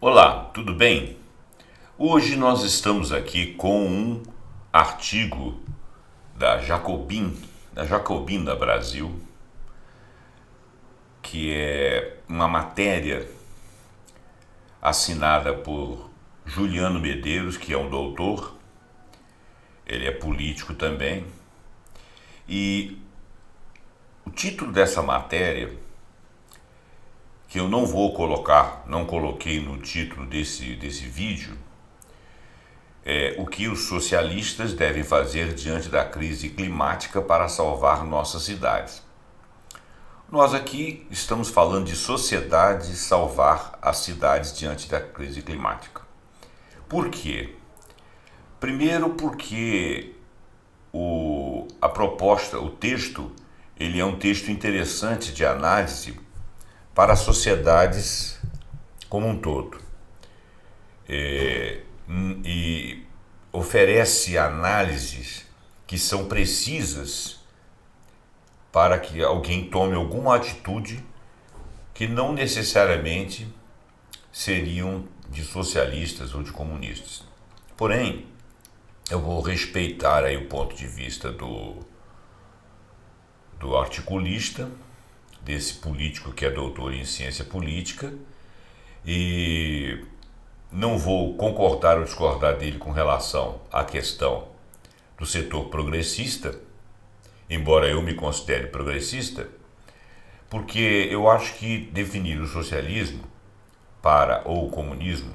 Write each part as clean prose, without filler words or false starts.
Olá, tudo bem? Hoje nós estamos aqui com um artigo da Jacobina Brasil, que é uma matéria assinada por Juliano Medeiros, que é um doutor, ele é político também, e o título dessa matéria, que eu não vou colocar, não coloquei no título desse vídeo, é o que os socialistas devem fazer diante da crise climática para salvar nossas cidades. Nós aqui estamos falando de sociedade salvar as cidades diante da crise climática. Por quê? Primeiro porque a proposta, o texto, ele é um texto interessante de análise para as sociedades como um todo. E oferece análises que são precisas para que alguém tome alguma atitude que não necessariamente seriam de socialistas ou de comunistas. Porém, eu vou respeitar aí o ponto de vista do articulista, desse político que é doutor em ciência política, e não vou concordar ou discordar dele com relação à questão do setor progressista, embora eu me considere progressista, porque eu acho que definir o socialismo ou o comunismo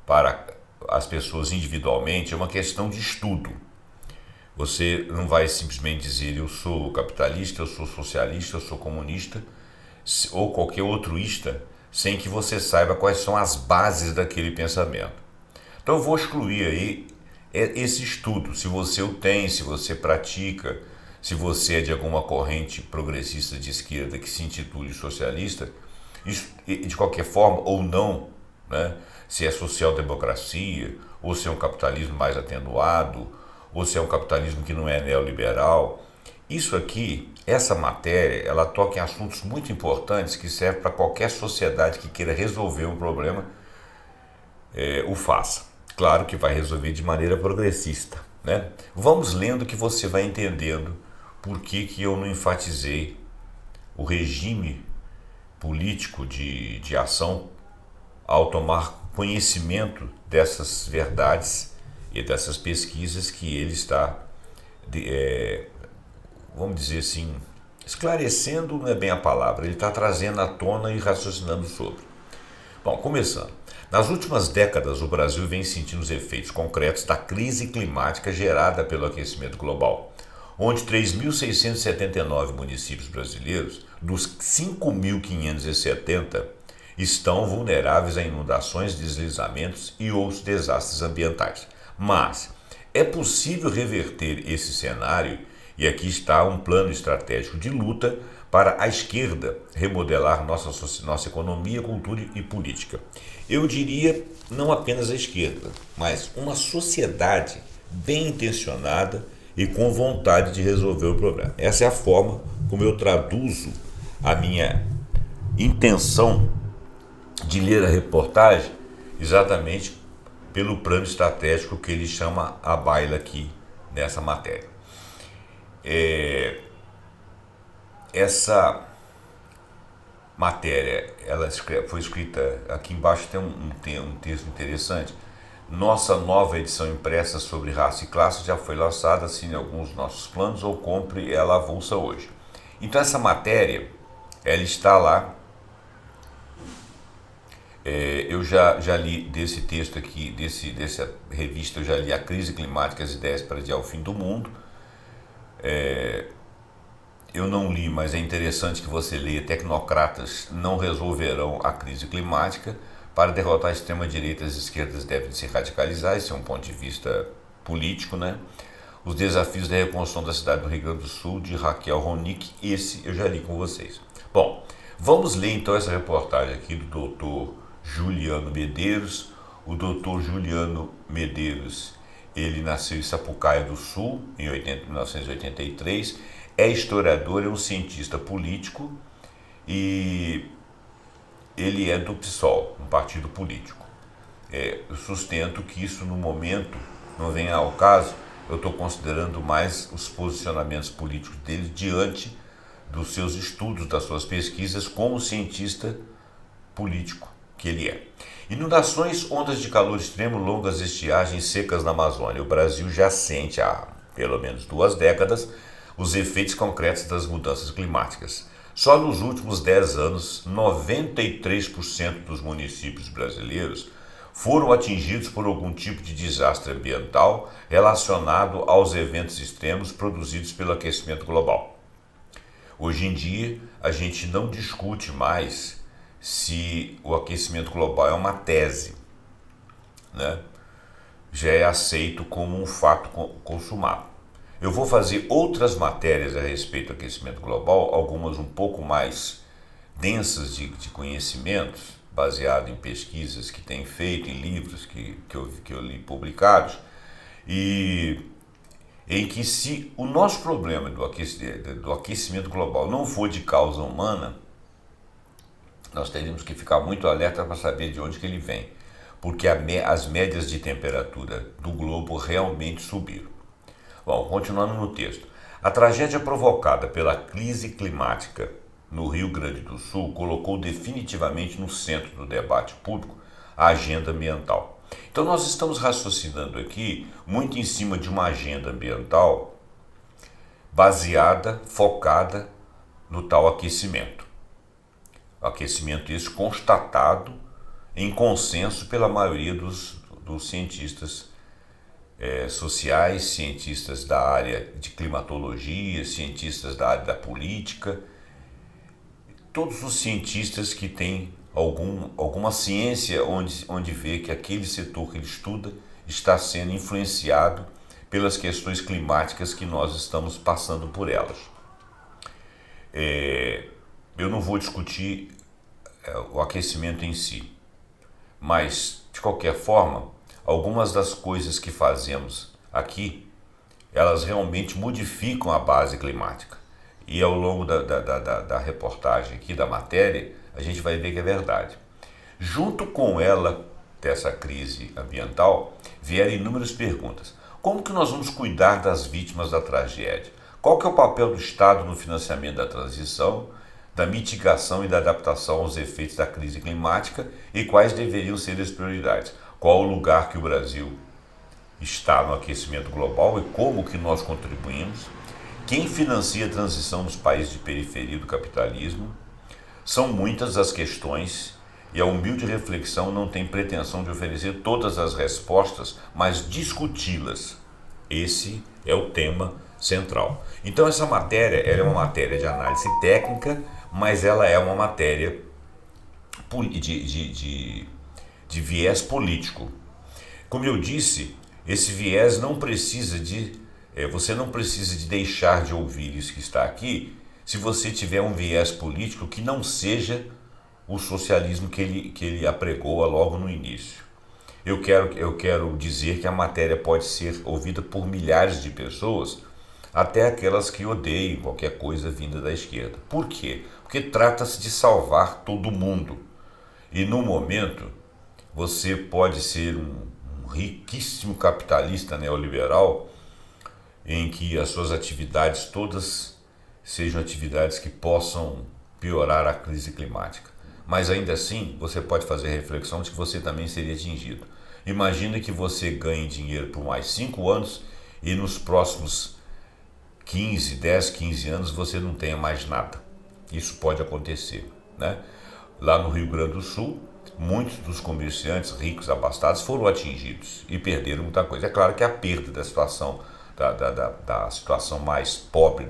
para as pessoas individualmente é uma questão de estudo. Você não vai simplesmente dizer eu sou capitalista, eu sou socialista, eu sou comunista ou qualquer outro ista sem que você saiba quais são as bases daquele pensamento. Então eu vou excluir aí esse estudo, se você o tem, se você pratica, se você é de alguma corrente progressista de esquerda que se intitule socialista, de qualquer forma ou não, né? Se é social-democracia, ou se é um capitalismo mais atenuado, ou se é um capitalismo que não é neoliberal. Isso aqui, essa matéria, ela toca em assuntos muito importantes que servem para qualquer sociedade que queira resolver um problema, o faça. Claro que vai resolver de maneira progressista, né? Vamos lendo que você vai entendendo por que eu não enfatizei o regime político de ação ao tomar conhecimento dessas verdades e dessas pesquisas que ele está, vamos dizer assim, esclarecendo não é bem a palavra, ele está trazendo à tona e raciocinando sobre. Bom, começando. Nas últimas décadas, o Brasil vem sentindo os efeitos concretos da crise climática gerada pelo aquecimento global, onde 3.679 municípios brasileiros, dos 5.570, estão vulneráveis a inundações, deslizamentos e outros desastres ambientais. Mas é possível reverter esse cenário e aqui está um plano estratégico de luta para a esquerda remodelar nossa economia, cultura e política. Eu diria não apenas a esquerda, mas uma sociedade bem intencionada e com vontade de resolver o problema. Essa é a forma como eu traduzo a minha intenção de ler a reportagem, exatamente pelo plano estratégico que ele chama à baila aqui nessa matéria. Essa matéria foi escrita, aqui embaixo tem um texto interessante. Nossa nova edição impressa sobre raça e classe já foi lançada, assine alguns dos nossos planos ou compre ela avulsa hoje. Então essa matéria, ela está lá. Eu já li desse texto aqui, dessa revista, eu já li A Crise Climática, as Ideias para Adiar o Fim do Mundo. Eu não li, mas é interessante que você leia. Tecnocratas não resolverão a crise climática. Para derrotar a extrema-direita, as esquerdas devem se radicalizar. Esse é um ponto de vista político, né? Os desafios da reconstrução da cidade do Rio Grande do Sul, de Raquel Ronick. Esse eu já li com vocês. Bom, vamos ler então essa reportagem aqui do doutor Juliano Medeiros. O doutor Juliano Medeiros, ele nasceu em Sapucaia do Sul, em 1983, é historiador, é um cientista político e ele é do PSOL, um partido político. eu sustento que isso no momento não venha ao caso. Eu estou considerando mais os posicionamentos políticos dele diante dos seus estudos, das suas pesquisas como cientista político que ele é. Inundações, ondas de calor extremo, longas estiagens, secas na Amazônia. O Brasil já sente há pelo menos 2 décadas os efeitos concretos das mudanças climáticas. Só nos últimos 10 anos, 93% dos municípios brasileiros foram atingidos por algum tipo de desastre ambiental relacionado aos eventos extremos produzidos pelo aquecimento global. Hoje em dia, a gente não discute mais se o aquecimento global é uma tese, né? Já é aceito como um fato consumado. Eu vou fazer outras matérias a respeito do aquecimento global, algumas um pouco mais densas de conhecimentos, baseado em pesquisas que tem feito, em livros que eu li publicados, e em que se o nosso problema do aquecimento global não for de causa humana, nós teríamos que ficar muito alerta para saber de onde que ele vem, porque as médias de temperatura do globo realmente subiram. Bom, continuando no texto. A tragédia provocada pela crise climática no Rio Grande do Sul colocou definitivamente no centro do debate público a agenda ambiental. Então nós estamos raciocinando aqui muito em cima de uma agenda ambiental baseada, focada no tal aquecimento. Aquecimento esse constatado em consenso pela maioria dos cientistas sociais, cientistas da área de climatologia, cientistas da área da política, todos os cientistas que têm alguma ciência onde vê que aquele setor que ele estuda está sendo influenciado pelas questões climáticas que nós estamos passando por elas. Eu não vou discutir o aquecimento em si, mas, de qualquer forma, algumas das coisas que fazemos aqui, elas realmente modificam a base climática. E ao longo da reportagem aqui, da matéria, a gente vai ver que é verdade. Junto com ela, dessa crise ambiental, vieram inúmeras perguntas. Como que nós vamos cuidar das vítimas da tragédia? Qual que é o papel do Estado no financiamento da transição, da mitigação e da adaptação aos efeitos da crise climática e quais deveriam ser as prioridades? Qual o lugar que o Brasil está no aquecimento global e como que nós contribuímos? Quem financia a transição dos países de periferia do capitalismo? São muitas as questões e a humilde reflexão não tem pretensão de oferecer todas as respostas, mas discuti-las. Esse é o tema central. Então essa matéria ela é uma matéria de análise técnica, mas ela é uma matéria de viés político. Como eu disse, esse viés não precisa você não precisa de deixar de ouvir isso que está aqui se você tiver um viés político que não seja o socialismo que ele apregoa logo no início. Eu quero dizer que a matéria pode ser ouvida por milhares de pessoas, até aquelas que odeiam qualquer coisa vinda da esquerda. Por quê? Porque trata-se de salvar todo mundo. E no momento, você pode ser um riquíssimo capitalista neoliberal em que as suas atividades todas sejam atividades que possam piorar a crise climática. Mas ainda assim, você pode fazer a reflexão de que você também seria atingido. Imagina que você ganhe dinheiro por mais 5 anos e nos próximos 15 anos você não tenha mais nada. Isso pode acontecer, né? Lá no Rio Grande do Sul, muitos dos comerciantes ricos, abastados, foram atingidos e perderam muita coisa. É claro que a perda da situação, da situação mais pobre,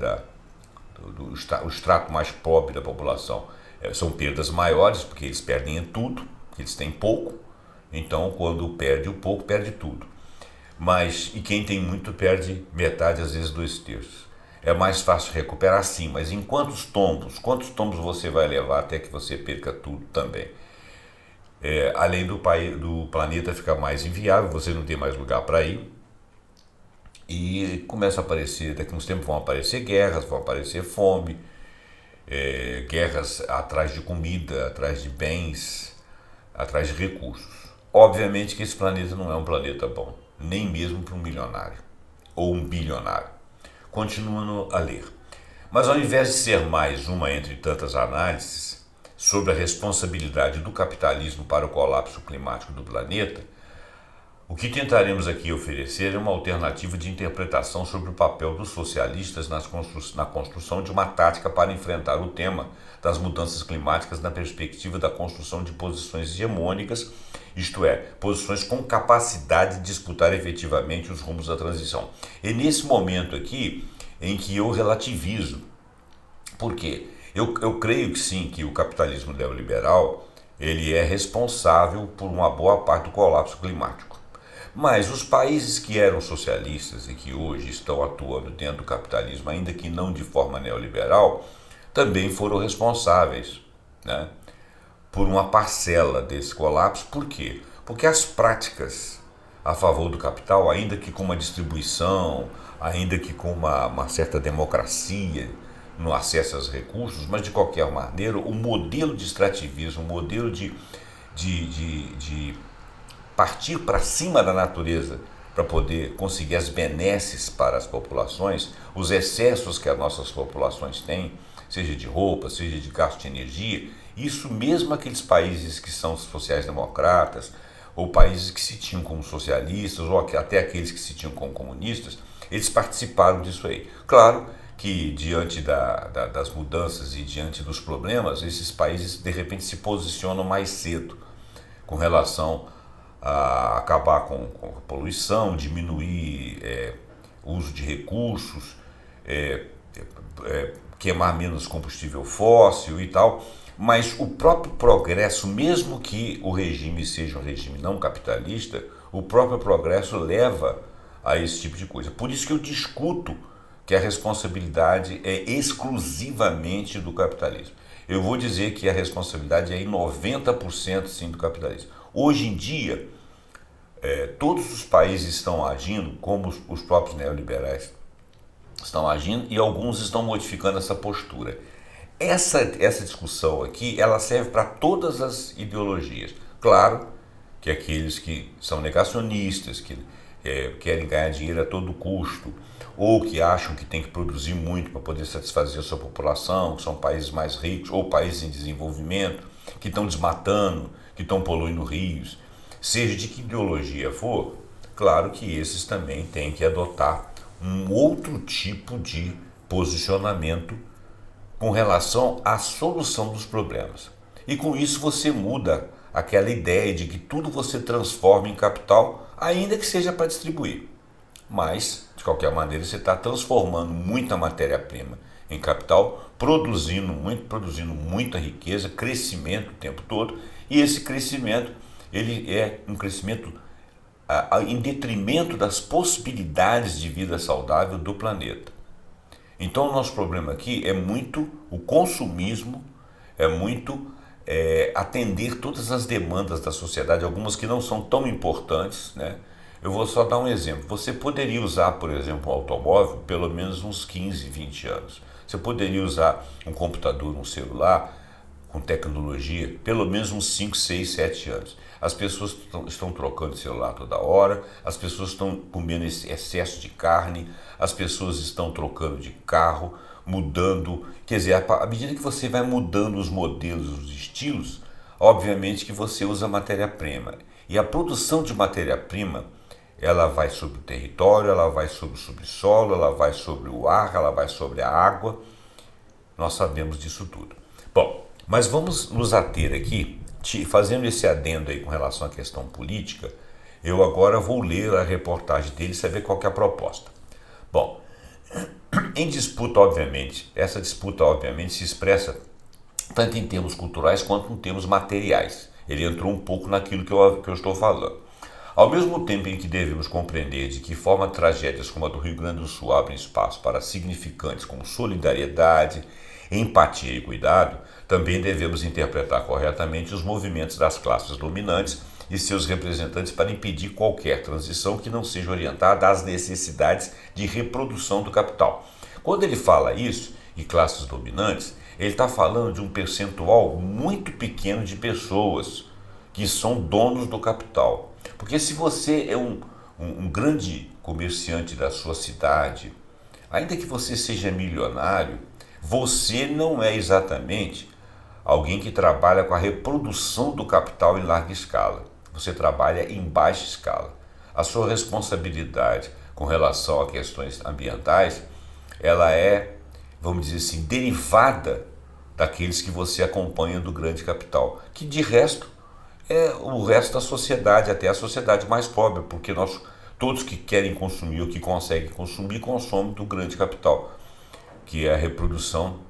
o extrato mais pobre da população, são perdas maiores, porque eles perdem tudo, porque eles têm pouco. Então, quando perde o pouco, perde tudo. E quem tem muito perde metade, às vezes 2/3. É mais fácil recuperar sim, mas em quantos tombos você vai levar até que você perca tudo também? Além do planeta ficar mais inviável, você não tem mais lugar para ir. E começa a aparecer, daqui a uns tempos vão aparecer guerras, vão aparecer fome, guerras atrás de comida, atrás de bens, atrás de recursos. Obviamente que esse planeta não é um planeta bom, nem mesmo para um milionário ou um bilionário. Continuando a ler. Mas ao invés de ser mais uma entre tantas análises sobre a responsabilidade do capitalismo para o colapso climático do planeta, o que tentaremos aqui oferecer é uma alternativa de interpretação sobre o papel dos socialistas na construção de uma tática para enfrentar o tema das mudanças climáticas na perspectiva da construção de posições hegemônicas, isto é, posições com capacidade de disputar efetivamente os rumos da transição. É nesse momento aqui em que eu relativizo. Por quê? Eu creio que sim, que o capitalismo neoliberal ele é responsável por uma boa parte do colapso climático. Mas os países que eram socialistas e que hoje estão atuando dentro do capitalismo, ainda que não de forma neoliberal, também foram responsáveis, né, por uma parcela desse colapso. Por quê? Porque as práticas a favor do capital, ainda que com uma distribuição, ainda que com uma certa democracia no acesso aos recursos, mas de qualquer maneira, o modelo de extrativismo, o modelo de partir para cima da natureza para poder conseguir as benesses para as populações, os excessos que as nossas populações têm, seja de roupa, seja de gasto de energia, isso mesmo aqueles países que são sociais-democratas, ou países que se tinham como socialistas, ou até aqueles que se tinham como comunistas, eles participaram disso aí. Claro que diante das mudanças e diante dos problemas, esses países de repente se posicionam mais cedo com relação a acabar com a poluição, diminuir o uso de recursos, queimar menos combustível fóssil e tal, mas o próprio progresso, mesmo que o regime seja um regime não capitalista, o próprio progresso leva a esse tipo de coisa. Por isso que eu discuto que a responsabilidade é exclusivamente do capitalismo. Eu vou dizer que a responsabilidade é em 90% sim do capitalismo. Hoje em dia, todos os países estão agindo como os próprios neoliberais estão agindo e alguns estão modificando essa postura. Essa discussão aqui, ela serve para todas as ideologias. Claro que aqueles que são negacionistas, que querem ganhar dinheiro a todo custo, ou que acham que tem que produzir muito para poder satisfazer a sua população, que são países mais ricos, ou países em desenvolvimento, que estão desmatando, que estão poluindo rios, seja de que ideologia for, claro que esses também têm que adotar um outro tipo de posicionamento com relação à solução dos problemas. E com isso você muda aquela ideia de que tudo você transforma em capital, ainda que seja para distribuir. Mas, de qualquer maneira, você está transformando muita matéria-prima em capital, produzindo muita riqueza, crescimento o tempo todo, e esse crescimento ele é um crescimento em detrimento das possibilidades de vida saudável do planeta. Então o nosso problema aqui é muito o consumismo, é muito atender todas as demandas da sociedade, algumas que não são tão importantes, né? Eu vou só dar um exemplo. Você poderia usar, por exemplo, um automóvel pelo menos uns 15, 20 anos. Você poderia usar um computador, um celular com tecnologia pelo menos uns 5, 6, 7 anos. As pessoas estão trocando de celular toda hora, as pessoas estão comendo esse excesso de carne, as pessoas estão trocando de carro, mudando. Quer dizer, à medida que você vai mudando os modelos, os estilos, obviamente que você usa matéria-prima. E a produção de matéria-prima, ela vai sobre o território, ela vai sobre o subsolo, ela vai sobre o ar, ela vai sobre a água. Nós sabemos disso tudo. Bom, mas vamos nos ater aqui, fazendo esse adendo aí com relação à questão política. Eu agora vou ler a reportagem dele e saber qual que é a proposta. Bom, em disputa, obviamente, essa disputa, obviamente, se expressa tanto em termos culturais quanto em termos materiais. Ele entrou um pouco naquilo que eu estou falando. Ao mesmo tempo em que devemos compreender de que forma tragédias como a do Rio Grande do Sul abrem espaço para significantes como solidariedade, empatia e cuidado, também devemos interpretar corretamente os movimentos das classes dominantes e seus representantes para impedir qualquer transição que não seja orientada às necessidades de reprodução do capital. Quando ele fala isso, e classes dominantes, ele está falando de um percentual muito pequeno de pessoas que são donos do capital. Porque se você é um grande comerciante da sua cidade, ainda que você seja milionário, você não é exatamente alguém que trabalha com a reprodução do capital em larga escala. Você trabalha em baixa escala. A sua responsabilidade com relação a questões ambientais, ela é, vamos dizer assim, derivada daqueles que você acompanha do grande capital, que de resto é o resto da sociedade, até a sociedade mais pobre, porque todos que querem consumir ou que conseguem consumir, consomem do grande capital, que é a reprodução,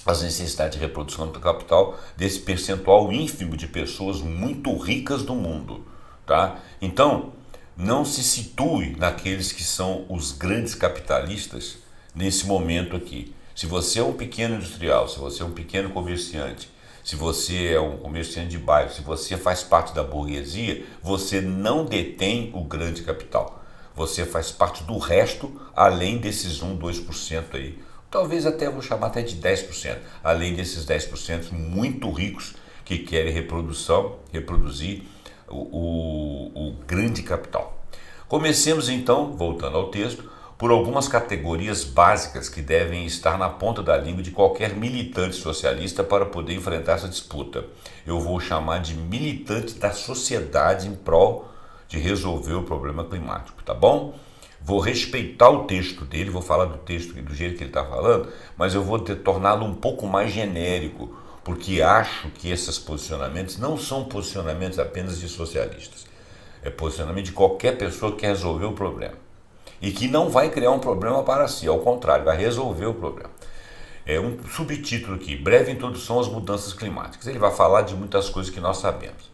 as necessidades de reprodução do capital desse percentual ínfimo de pessoas muito ricas do mundo, tá? Então, não se situe naqueles que são os grandes capitalistas nesse momento aqui. Se você é um pequeno industrial, se você é um pequeno comerciante, se você é um comerciante de bairro, se você faz parte da burguesia, você não detém o grande capital. Você faz parte do resto, além desses 1, 2% aí. Talvez até, vou chamar até de 10%, além desses 10% muito ricos que querem reproduzir o grande capital. Comecemos então, voltando ao texto, por algumas categorias básicas que devem estar na ponta da língua de qualquer militante socialista para poder enfrentar essa disputa. Eu vou chamar de militante da sociedade em prol de resolver o problema climático, tá bom? Vou respeitar o texto dele, vou falar do texto do jeito que ele está falando, mas eu vou torná-lo um pouco mais genérico, porque acho que esses posicionamentos não são posicionamentos apenas de socialistas. É posicionamento de qualquer pessoa que quer resolver o problema. E que não vai criar um problema para si, ao contrário, vai resolver o problema. É um subtítulo aqui, breve introdução às mudanças climáticas. Ele vai falar de muitas coisas que nós sabemos.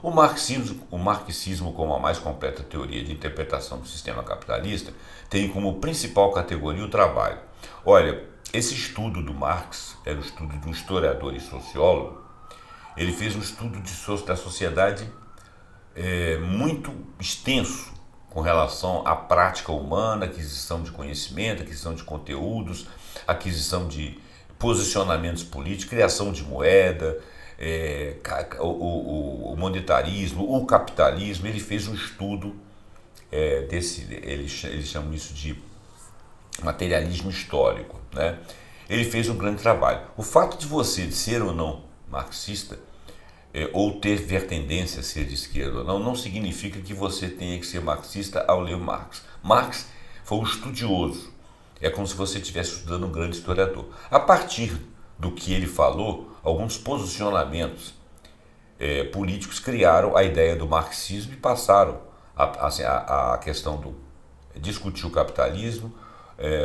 O marxismo, como a mais completa teoria de interpretação do sistema capitalista, tem como principal categoria o trabalho. Olha, esse estudo do Marx era o estudo de um historiador e sociólogo. Ele fez um estudo da sociedade muito extenso com relação à prática humana, aquisição de conhecimento, aquisição de conteúdos, aquisição de posicionamentos políticos, criação de moeda, o monetarismo, o capitalismo. Ele fez um estudo eles chamam isso de materialismo histórico, né? Ele fez um grande trabalho. O fato de você ser ou não marxista, ou ter tendência a ser de esquerda ou não, não significa que você tenha que ser marxista ao ler Marx. Marx foi um estudioso. É como se você estivesse estudando um grande historiador. A partir do que ele falou, alguns posicionamentos políticos criaram a ideia do marxismo e passaram a questão do discutir o capitalismo,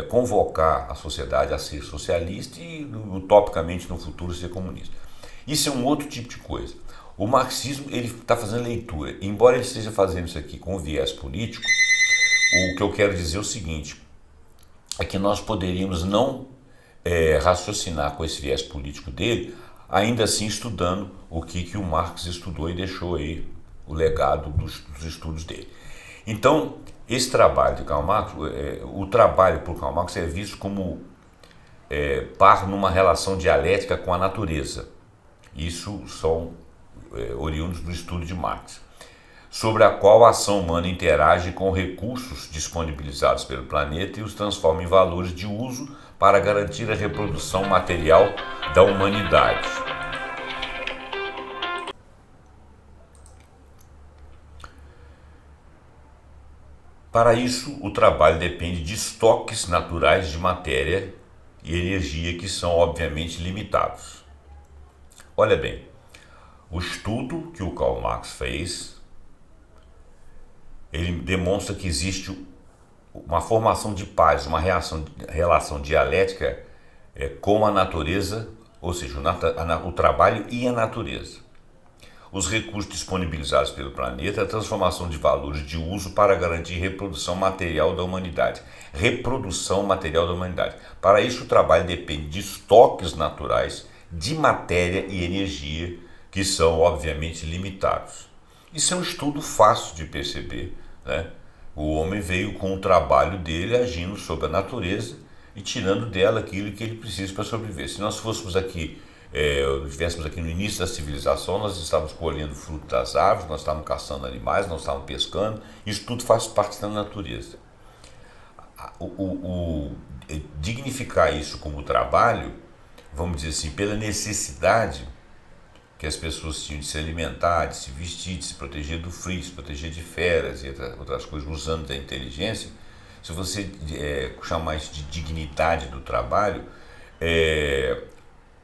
convocar a sociedade a ser socialista e, utopicamente, no futuro, ser comunista. Isso é um outro tipo de coisa. O marxismo, ele está fazendo leitura. Embora ele esteja fazendo isso aqui com viés político, o que eu quero dizer é o seguinte, é que nós poderíamos não raciocinar com esse viés político dele, ainda assim estudando o que o Marx estudou e deixou aí o legado dos estudos dele. Então, esse trabalho de Karl Marx, o trabalho por Karl Marx é visto como par numa relação dialética com a natureza. Isso são oriundos do estudo de Marx, sobre a qual a ação humana interage com recursos disponibilizados pelo planeta e os transforma em valores de uso para garantir a reprodução material da humanidade. Para isso, o trabalho depende de estoques naturais de matéria e energia que são, obviamente, limitados. Olha bem, o estudo que o Karl Marx fez, ele demonstra que existe uma formação de paz, uma relação dialética com a natureza, ou seja, o trabalho e a natureza. Os recursos disponibilizados pelo planeta, a transformação de valores de uso para garantir reprodução material da humanidade. Reprodução material da humanidade. Para isso, o trabalho depende de estoques naturais de matéria e energia que são, obviamente, limitados. Isso é um estudo fácil de perceber, né? O homem veio com o trabalho dele agindo sobre a natureza e tirando dela aquilo que ele precisa para sobreviver. Se nós fôssemos aqui estivéssemos aqui no início da civilização, nós estávamos colhendo fruto das árvores, nós estávamos caçando animais, nós estávamos pescando, isso tudo faz parte da natureza. Dignificar isso como trabalho, vamos dizer assim, pela necessidade que as pessoas tinham de se alimentar, de se vestir, de se proteger do frio, de se proteger de feras e outras coisas, usando da inteligência. Se você chamar isso de dignidade do trabalho,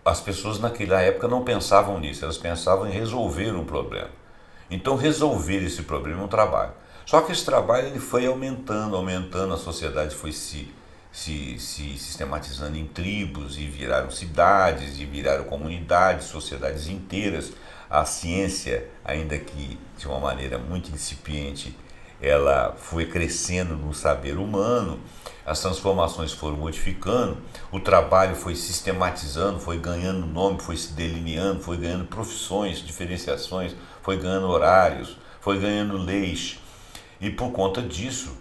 as pessoas naquela época não pensavam nisso, elas pensavam em resolver um problema. Então resolver esse problema é um trabalho. Só que esse trabalho ele foi aumentando, a sociedade foi se sistematizando em tribos e viraram cidades, e viraram comunidades, sociedades inteiras. A ciência, ainda que de uma maneira muito incipiente, ela foi crescendo no saber humano, as transformações foram modificando, o trabalho foi sistematizando, foi ganhando nome, foi se delineando, foi ganhando profissões, diferenciações, foi ganhando horários, foi ganhando leis. E por conta disso,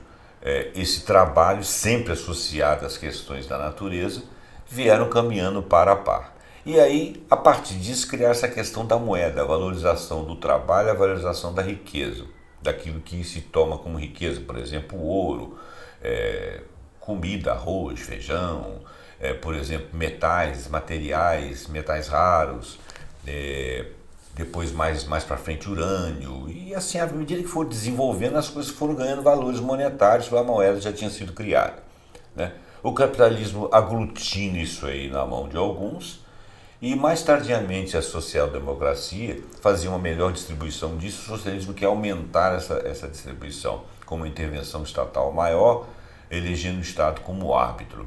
esse trabalho, sempre associado às questões da natureza, vieram caminhando par a par. E aí, a partir disso, criar essa questão da moeda, a valorização do trabalho, a valorização da riqueza, daquilo que se toma como riqueza, por exemplo, o ouro, comida, arroz, feijão, por exemplo, metais, materiais, metais raros, depois mais para frente urânio, e assim, à medida que for desenvolvendo, as coisas foram ganhando valores monetários, a moeda já tinha sido criada, né? O capitalismo aglutina isso aí na mão de alguns, e mais tardiamente a social-democracia fazia uma melhor distribuição disso, o socialismo quer aumentar essa distribuição com uma intervenção estatal maior, elegendo o Estado como árbitro.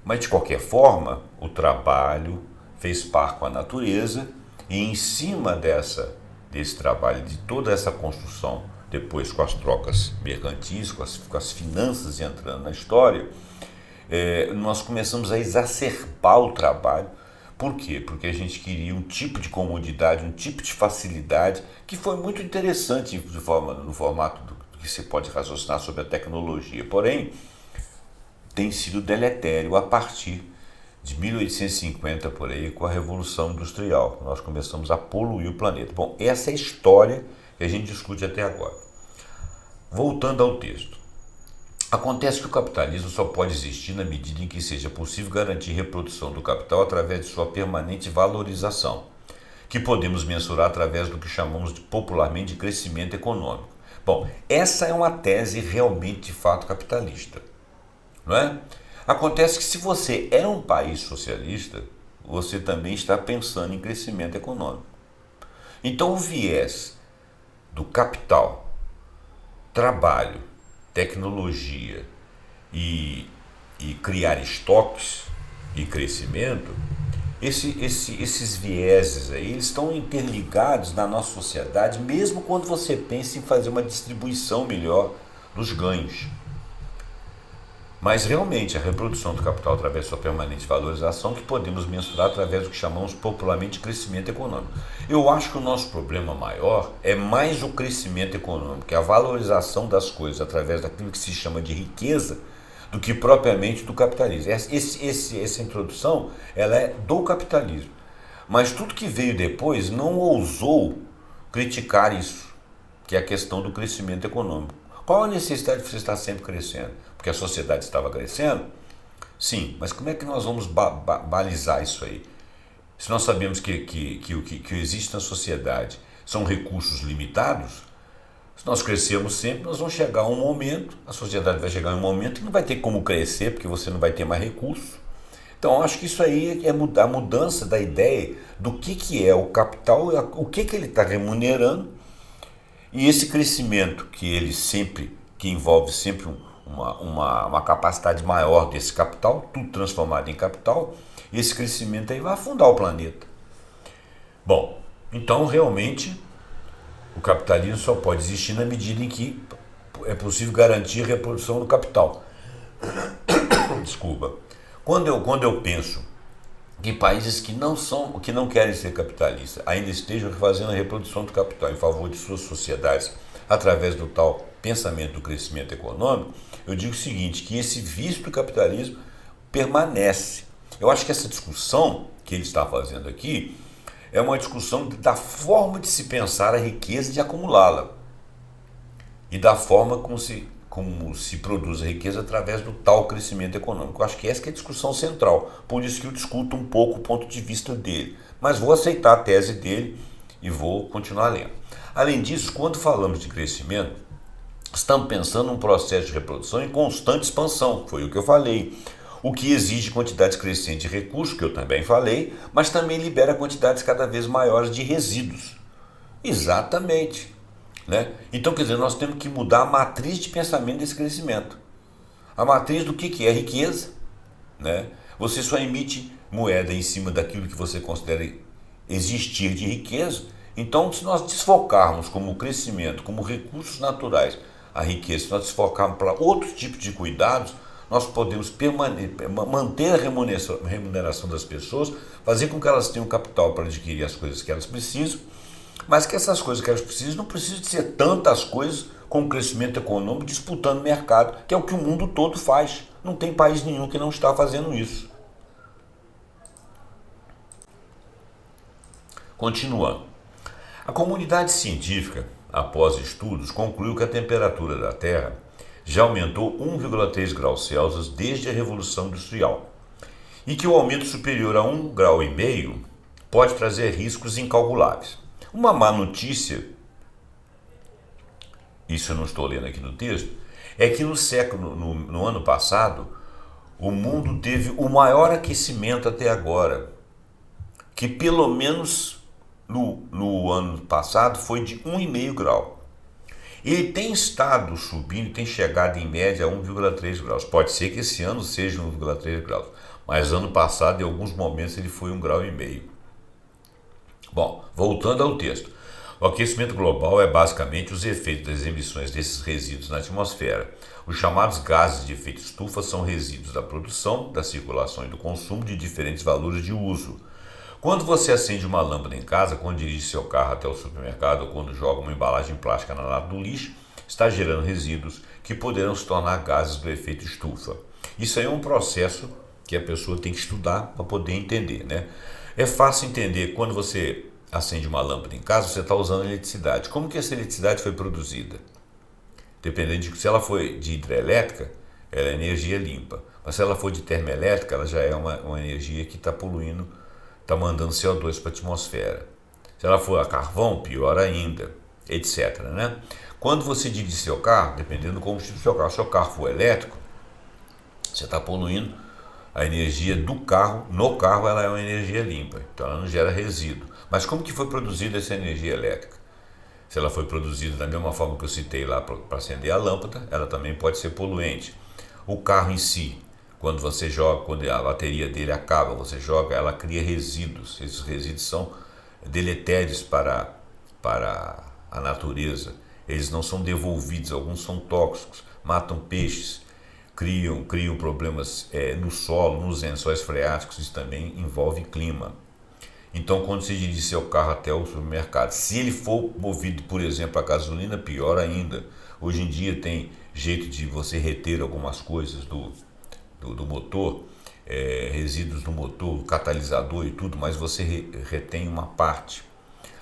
Mas de qualquer forma, o trabalho fez par com a natureza, e em cima desse trabalho, de toda essa construção, depois com as trocas mercantis, com as finanças entrando na história, nós começamos a exacerbar o trabalho. Por quê? Porque a gente queria um tipo de comodidade, um tipo de facilidade, que foi muito interessante no formato do que se pode raciocinar sobre a tecnologia. Porém, tem sido deletério a partir de 1850 por aí, com a Revolução Industrial. Nós começamos a poluir o planeta. Bom, essa é a história que a gente discute até agora. Voltando ao texto. Acontece que o capitalismo só pode existir na medida em que seja possível garantir reprodução do capital através de sua permanente valorização, que podemos mensurar através do que chamamos popularmente de crescimento econômico. Bom, essa é uma tese realmente de fato capitalista, não é? Acontece que se você é um país socialista, você também está pensando em crescimento econômico. Então o viés do capital, trabalho, tecnologia e criar estoques e crescimento, esses vieses aí, eles estão interligados na nossa sociedade, mesmo quando você pensa em fazer uma distribuição melhor dos ganhos. Mas realmente a reprodução do capital através de sua permanente valorização que podemos mensurar através do que chamamos popularmente de crescimento econômico. Eu acho que o nosso problema maior é mais o crescimento econômico, que é a valorização das coisas através daquilo que se chama de riqueza, do que propriamente do capitalismo. Essa introdução ela é do capitalismo. Mas tudo que veio depois não ousou criticar isso, que é a questão do crescimento econômico. Qual a necessidade de você estar sempre crescendo? Porque a sociedade estava crescendo? Sim, mas como é que nós vamos balizar isso aí? Se nós sabemos que o que existe na sociedade são recursos limitados, se nós crescermos sempre, nós vamos chegar a um momento, a sociedade vai chegar a um momento que não vai ter como crescer, porque você não vai ter mais recursos. Então, acho que isso aí é a mudança da ideia do que é o capital, o que ele está remunerando, e esse crescimento que envolve sempre uma capacidade maior desse capital, tudo transformado em capital, esse crescimento aí vai afundar o planeta. Bom, então realmente o capitalismo só pode existir na medida em que é possível garantir a reprodução do capital. Desculpa. Quando eu penso que países que não querem ser capitalistas ainda estejam fazendo a reprodução do capital em favor de suas sociedades através do tal pensamento do crescimento econômico, eu digo o seguinte, que esse vício do capitalismo permanece. Eu acho que essa discussão que ele está fazendo aqui é uma discussão da forma de se pensar a riqueza e de acumulá-la. E da forma como se produz a riqueza através do tal crescimento econômico. Eu acho que essa que é a discussão central. Por isso que eu discuto um pouco o ponto de vista dele. Mas vou aceitar a tese dele e vou continuar lendo. Além disso, quando falamos de crescimento, estamos pensando num processo de reprodução em constante expansão, foi o que eu falei. O que exige quantidades crescentes de recursos, que eu também falei, mas também libera quantidades cada vez maiores de resíduos. Exatamente. Né? Então, quer dizer, nós temos que mudar a matriz de pensamento desse crescimento. A matriz do que é riqueza. Né? Você só emite moeda em cima daquilo que você considera existir de riqueza. Então, se nós desfocarmos como crescimento, como recursos naturais, a riqueza, se nós desfocarmos para outros tipos de cuidados, nós podemos manter a remuneração das pessoas, fazer com que elas tenham capital para adquirir as coisas que elas precisam, mas que essas coisas que elas precisam não precisam de ser tantas coisas com o crescimento econômico disputando o mercado, que é o que o mundo todo faz. Não tem país nenhum que não está fazendo isso. Continuando. A comunidade científica, após estudos, concluiu que a temperatura da Terra já aumentou 1,3 graus Celsius desde a Revolução Industrial e que o aumento superior a 1,5 grau pode trazer riscos incalculáveis. Uma má notícia, isso eu não estou lendo aqui no texto, é que no ano passado, o mundo teve o maior aquecimento até agora, que pelo menos no ano passado foi de 1,5 grau. Ele tem estado subindo, tem chegado em média a 1,3 graus. Pode ser que esse ano seja 1,3 graus, mas ano passado, em alguns momentos, ele foi 1,5 graus. Bom, voltando ao texto. O aquecimento global é basicamente os efeitos das emissões desses resíduos na atmosfera. Os chamados gases de efeito estufa são resíduos da produção, da circulação e do consumo de diferentes valores de uso. Quando você acende uma lâmpada em casa, quando dirige seu carro até o supermercado ou quando joga uma embalagem plástica na lata do lixo, está gerando resíduos que poderão se tornar gases do efeito estufa. Isso aí é um processo que a pessoa tem que estudar para poder entender, né? É fácil entender quando você acende uma lâmpada em casa, você está usando eletricidade. Como que essa eletricidade foi produzida? Dependendo de se ela foi de hidrelétrica, ela é energia limpa. Mas se ela for de termoelétrica, ela já é uma energia que está poluindo, está mandando CO2 para a atmosfera. Se ela for a carvão, pior ainda, etc. Né? Quando você dirige seu carro, dependendo do combustível do seu carro, se o carro for elétrico, você está poluindo a energia do carro. No carro ela é uma energia limpa, então ela não gera resíduo. Mas como que foi produzida essa energia elétrica? Se ela foi produzida da mesma forma que eu citei lá para acender a lâmpada, ela também pode ser poluente. O carro em si, quando você joga, quando a bateria dele acaba, você joga, ela cria resíduos. Esses resíduos são deletérios para a natureza. Eles não são devolvidos, alguns são tóxicos, matam peixes, criam problemas no solo, nos lençóis freáticos. Isso também envolve clima. Então, quando você dirige seu carro até o supermercado, se ele for movido, por exemplo, a gasolina, pior ainda. Hoje em dia tem jeito de você reter algumas coisas do motor, resíduos do motor, do catalisador e tudo, mas você retém uma parte.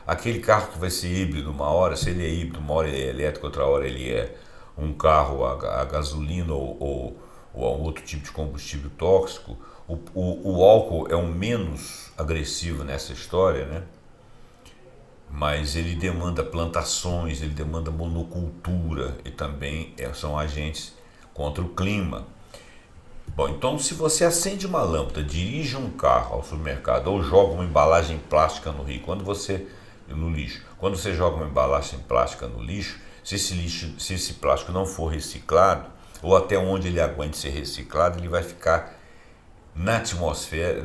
Aquele carro que vai ser híbrido uma hora, se ele é híbrido, uma hora ele é elétrico, outra hora ele é um carro a gasolina ou a outro tipo de combustível tóxico, o álcool é o menos agressivo nessa história, né? Mas ele demanda plantações, ele demanda monocultura e também são agentes contra o clima. Bom, então se você acende uma lâmpada, dirige um carro ao supermercado ou joga uma embalagem plástica no lixo, quando você joga uma embalagem plástica no lixo, se esse plástico não for reciclado, ou até onde ele aguente ser reciclado, ele vai ficar na atmosfera,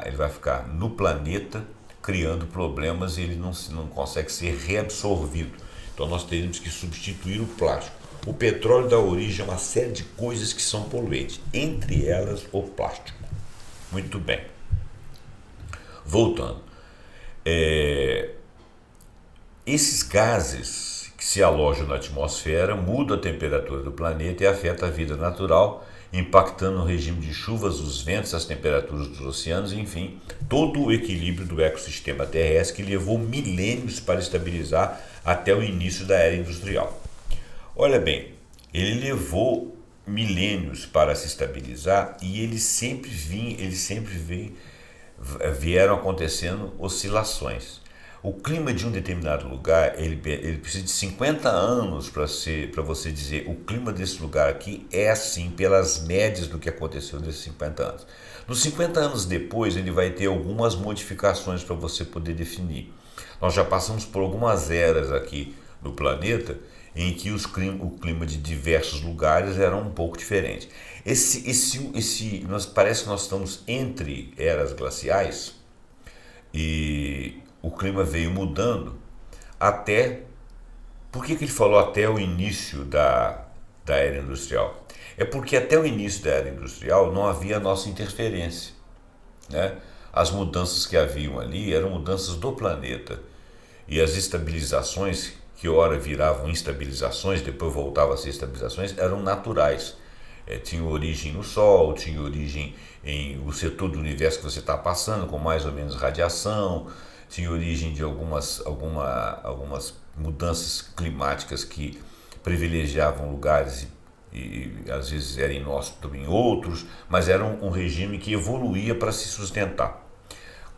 ele vai ficar no planeta, criando problemas e ele não consegue ser reabsorvido. Então nós teremos que substituir o plástico. O petróleo dá origem a uma série de coisas que são poluentes, entre elas o plástico. Muito bem. Voltando. Esses gases que se alojam na atmosfera mudam a temperatura do planeta e afetam a vida natural impactando o regime de chuvas, os ventos, as temperaturas dos oceanos, enfim, todo o equilíbrio do ecossistema terrestre que levou milênios para estabilizar até o início da era industrial. Olha bem, ele levou milênios para se estabilizar e vieram acontecendo oscilações. O clima de um determinado lugar, ele precisa de 50 anos para você dizer o clima desse lugar aqui é assim, pelas médias do que aconteceu nesses 50 anos. Nos 50 anos depois, ele vai ter algumas modificações para você poder definir. Nós já passamos por algumas eras aqui no planeta em que o clima de diversos lugares era um pouco diferente. Parece que nós estamos entre eras glaciais e o clima veio mudando até... Por que ele falou até o início da era industrial? É porque até o início da era industrial não havia nossa interferência, né? As mudanças que haviam ali eram mudanças do planeta e as estabilizações, que ora viravam instabilizações, depois voltavam a ser estabilizações, eram naturais. Tinha origem no Sol, tinha origem em o setor do universo que você está passando, com mais ou menos radiação, tinha origem de algumas mudanças climáticas que privilegiavam lugares e às vezes era inóspito em outros, mas era um regime que evoluía para se sustentar.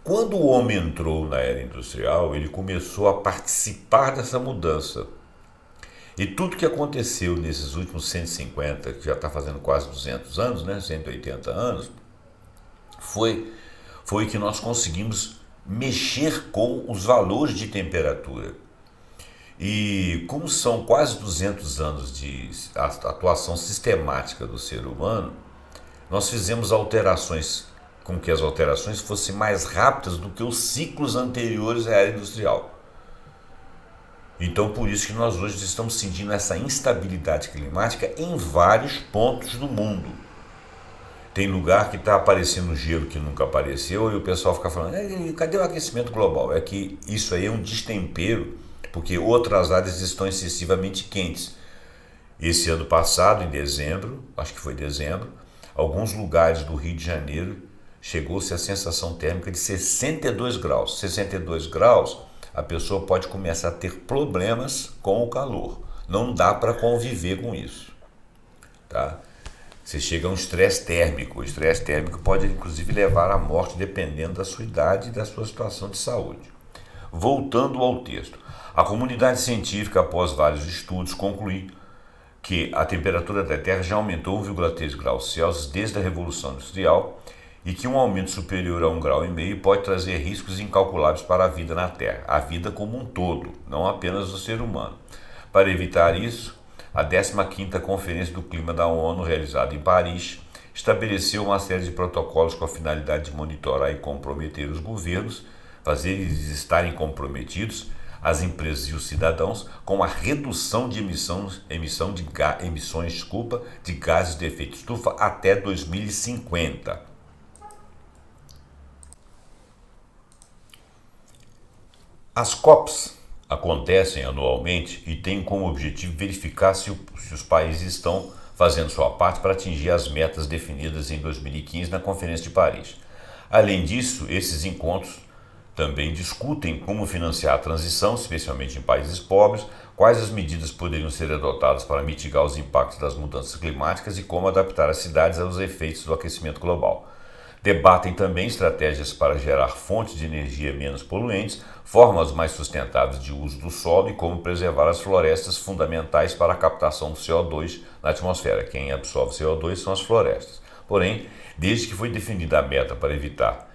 Quando o homem entrou na era industrial, ele começou a participar dessa mudança. E tudo que aconteceu nesses últimos 150, que já está fazendo quase 200 anos, né, 180 anos, foi que nós conseguimos mexer com os valores de temperatura. E como são quase 200 anos de atuação sistemática do ser humano, nós fizemos alterações com que as alterações fossem mais rápidas do que os ciclos anteriores à era industrial. Então, por isso que nós hoje estamos sentindo essa instabilidade climática em vários pontos do mundo. Tem lugar que está aparecendo gelo que nunca apareceu e o pessoal fica falando, cadê o aquecimento global? É que isso aí é um destempero, porque outras áreas estão excessivamente quentes. Esse ano passado, em dezembro, acho que foi dezembro, alguns lugares do Rio de Janeiro chegou-se a sensação térmica de 62 graus. 62 graus, a pessoa pode começar a ter problemas com o calor. Não dá para conviver com isso, tá? Você chega a um estresse térmico. O estresse térmico pode, inclusive, levar à morte, dependendo da sua idade e da sua situação de saúde. Voltando ao texto. A comunidade científica, após vários estudos, concluiu que a temperatura da Terra já aumentou 1,3 graus Celsius desde a Revolução Industrial e que um aumento superior a 1,5 graus pode trazer riscos incalculáveis para a vida na Terra, a vida como um todo, não apenas o ser humano. Para evitar isso, a 15ª Conferência do Clima da ONU, realizada em Paris, estabeleceu uma série de protocolos com a finalidade de monitorar e comprometer os governos, fazer eles estarem comprometidos, as empresas e os cidadãos, com a redução de emissões de gases de efeito estufa até 2050. As COPs acontecem anualmente e têm como objetivo verificar se os países estão fazendo sua parte para atingir as metas definidas em 2015 na Conferência de Paris. Além disso, esses encontros também discutem como financiar a transição, especialmente em países pobres, quais as medidas poderiam ser adotadas para mitigar os impactos das mudanças climáticas e como adaptar as cidades aos efeitos do aquecimento global. Debatem também estratégias para gerar fontes de energia menos poluentes, formas mais sustentáveis de uso do solo e como preservar as florestas fundamentais para a captação do CO2 na atmosfera. Quem absorve CO2 são as florestas. Porém, desde que foi definida a meta para evitar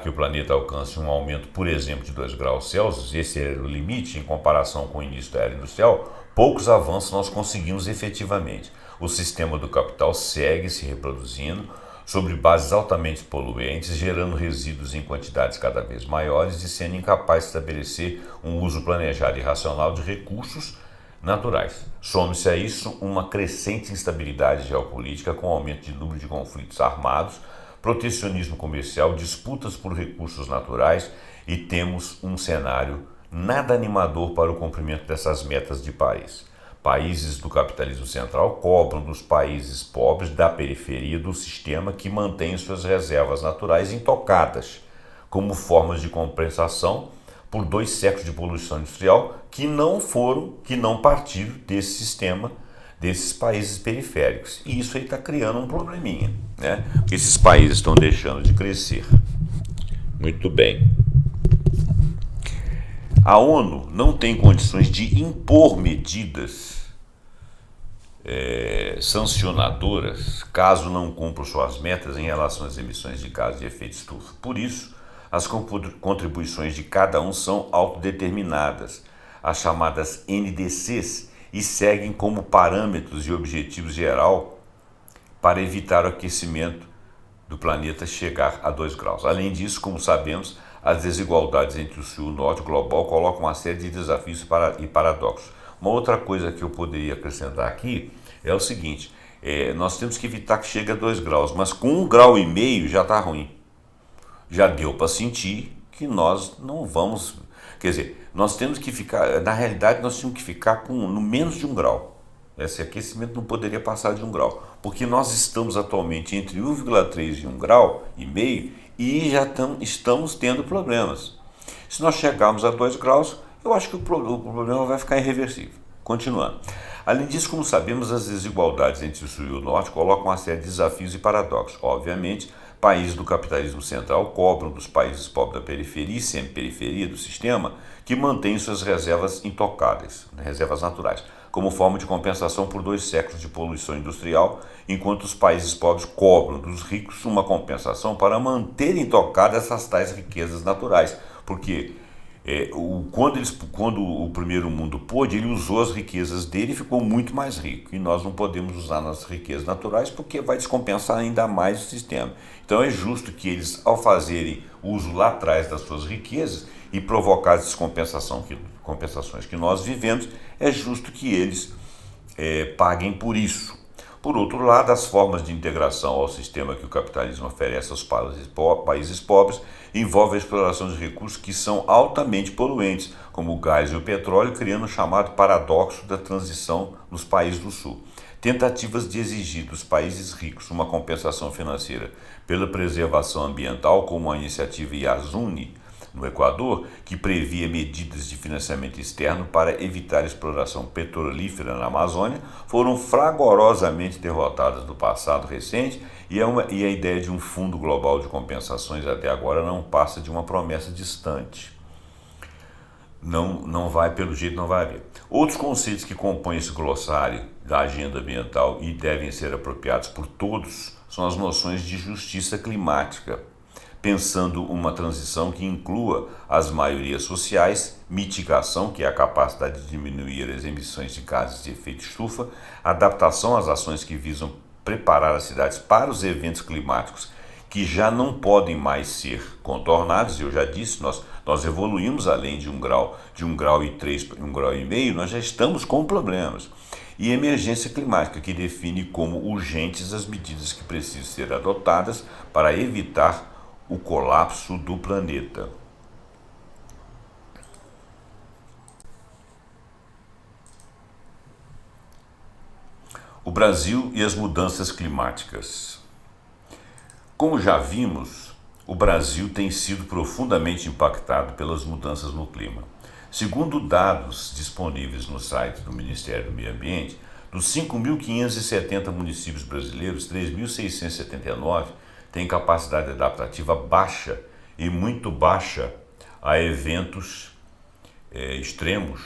que o planeta alcance um aumento, por exemplo, de 2 graus Celsius, esse era o limite em comparação com o início da era industrial, poucos avanços nós conseguimos efetivamente. O sistema do capital segue se reproduzindo sobre bases altamente poluentes, gerando resíduos em quantidades cada vez maiores e sendo incapaz de estabelecer um uso planejado e racional de recursos naturais. Some-se a isso uma crescente instabilidade geopolítica com aumento de número de conflitos armados, protecionismo comercial, disputas por recursos naturais e temos um cenário nada animador para o cumprimento dessas metas de Paris. Países do capitalismo central cobram dos países pobres da periferia do sistema que mantém suas reservas naturais intocadas, como formas de compensação por 2 séculos de poluição industrial que não partiram desse sistema, desses países periféricos. E isso aí está criando um probleminha, né? Porque esses países estão deixando de crescer. Muito bem. A ONU não tem condições de impor medidas sancionadoras caso não cumpram suas metas em relação às emissões de gases de efeito estufa. Por isso, as contribuições de cada um são autodeterminadas, as chamadas NDCs, e seguem como parâmetros e objetivos geral para evitar o aquecimento do planeta chegar a 2 graus. Além disso, como sabemos, as desigualdades entre o sul e o norte global colocam uma série de desafios e paradoxos. Uma outra coisa que eu poderia acrescentar aqui é o seguinte: nós temos que evitar que chegue a 2 graus, mas com 1,5 graus já está ruim. Já deu para sentir que nós não vamos... Quer dizer, nós temos que ficar... Na realidade, nós temos que ficar no menos de 1 grau. Esse aquecimento não poderia passar de 1 grau, porque nós estamos atualmente entre 1,3 e 1,5 grau e já estamos tendo problemas. Se nós chegarmos a 2 graus, eu acho que o problema vai ficar irreversível. Continuando. Além disso, como sabemos, as desigualdades entre o sul e o norte colocam uma série de desafios e paradoxos. Obviamente, países do capitalismo central cobram dos países pobres da periferia e semi-periferia do sistema que mantêm suas reservas intocadas, reservas naturais, como forma de compensação por 2 séculos de poluição industrial, enquanto os países pobres cobram dos ricos uma compensação para manter intocadas essas tais riquezas naturais. Porque quando o primeiro mundo pôde, ele usou as riquezas dele e ficou muito mais rico. E nós não podemos usar nossas riquezas naturais porque vai descompensar ainda mais o sistema. Então é justo que eles, ao fazerem uso lá atrás das suas riquezas e provocar as compensações que nós vivemos, é justo que eles paguem por isso. Por outro lado, as formas de integração ao sistema que o capitalismo oferece aos países pobres envolvem a exploração de recursos que são altamente poluentes, como o gás e o petróleo, criando o chamado paradoxo da transição nos países do Sul. Tentativas de exigir dos países ricos uma compensação financeira pela preservação ambiental, como a iniciativa Iazuni, no Equador, que previa medidas de financiamento externo para evitar a exploração petrolífera na Amazônia, foram fragorosamente derrotadas no passado recente e a ideia de um fundo global de compensações até agora não passa de uma promessa distante. Não vai, pelo jeito, não vai haver. Outros conceitos que compõem esse glossário da agenda ambiental e devem ser apropriados por todos são as noções de justiça climática, pensando uma transição que inclua as maiorias sociais, mitigação, que é a capacidade de diminuir as emissões de gases de efeito estufa, adaptação às ações que visam preparar as cidades para os eventos climáticos que já não podem mais ser contornados. Eu já disse, nós evoluímos além de 1 grau, de 1,3 graus para 1,5 graus, nós já estamos com problemas. E emergência climática, que define como urgentes as medidas que precisam ser adotadas para evitar o colapso do planeta. O Brasil e as mudanças climáticas. Como já vimos, o Brasil tem sido profundamente impactado pelas mudanças no clima. Segundo dados disponíveis no site do Ministério do Meio Ambiente, dos 5.570 municípios brasileiros, 3.679 têm capacidade adaptativa baixa e muito baixa a eventos extremos